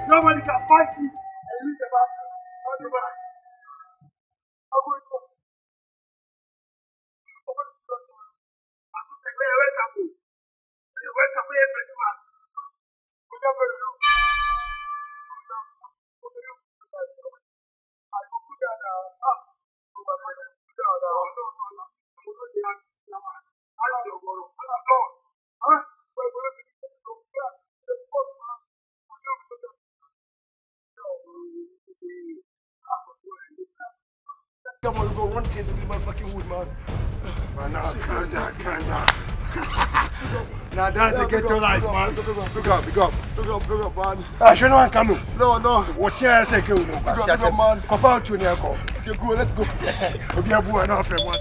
Nobody can fight me. And leave the bastard. Nobody. Come on, go one taste of this motherfucking wood, man. Man, now, calm down. Now that's the ghetto life, man. Big up, man. I should not come. No. What's here? I say, go, man. Cough out to near call. Okay, go, let's go. We'll be a boy enough, man.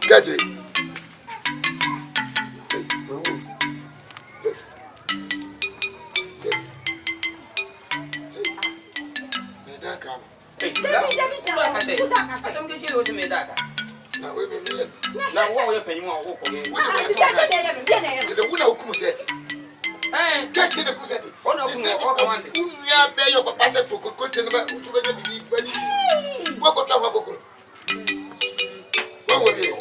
Get it. Now, wait a minute. Now, what are you paying? What is a woman who comes at it? Get to the closet. What are you paying your papa said for cooking about to be ready? What got our cocoa? What were you?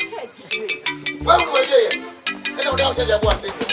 What were you? I don't know what I was saying.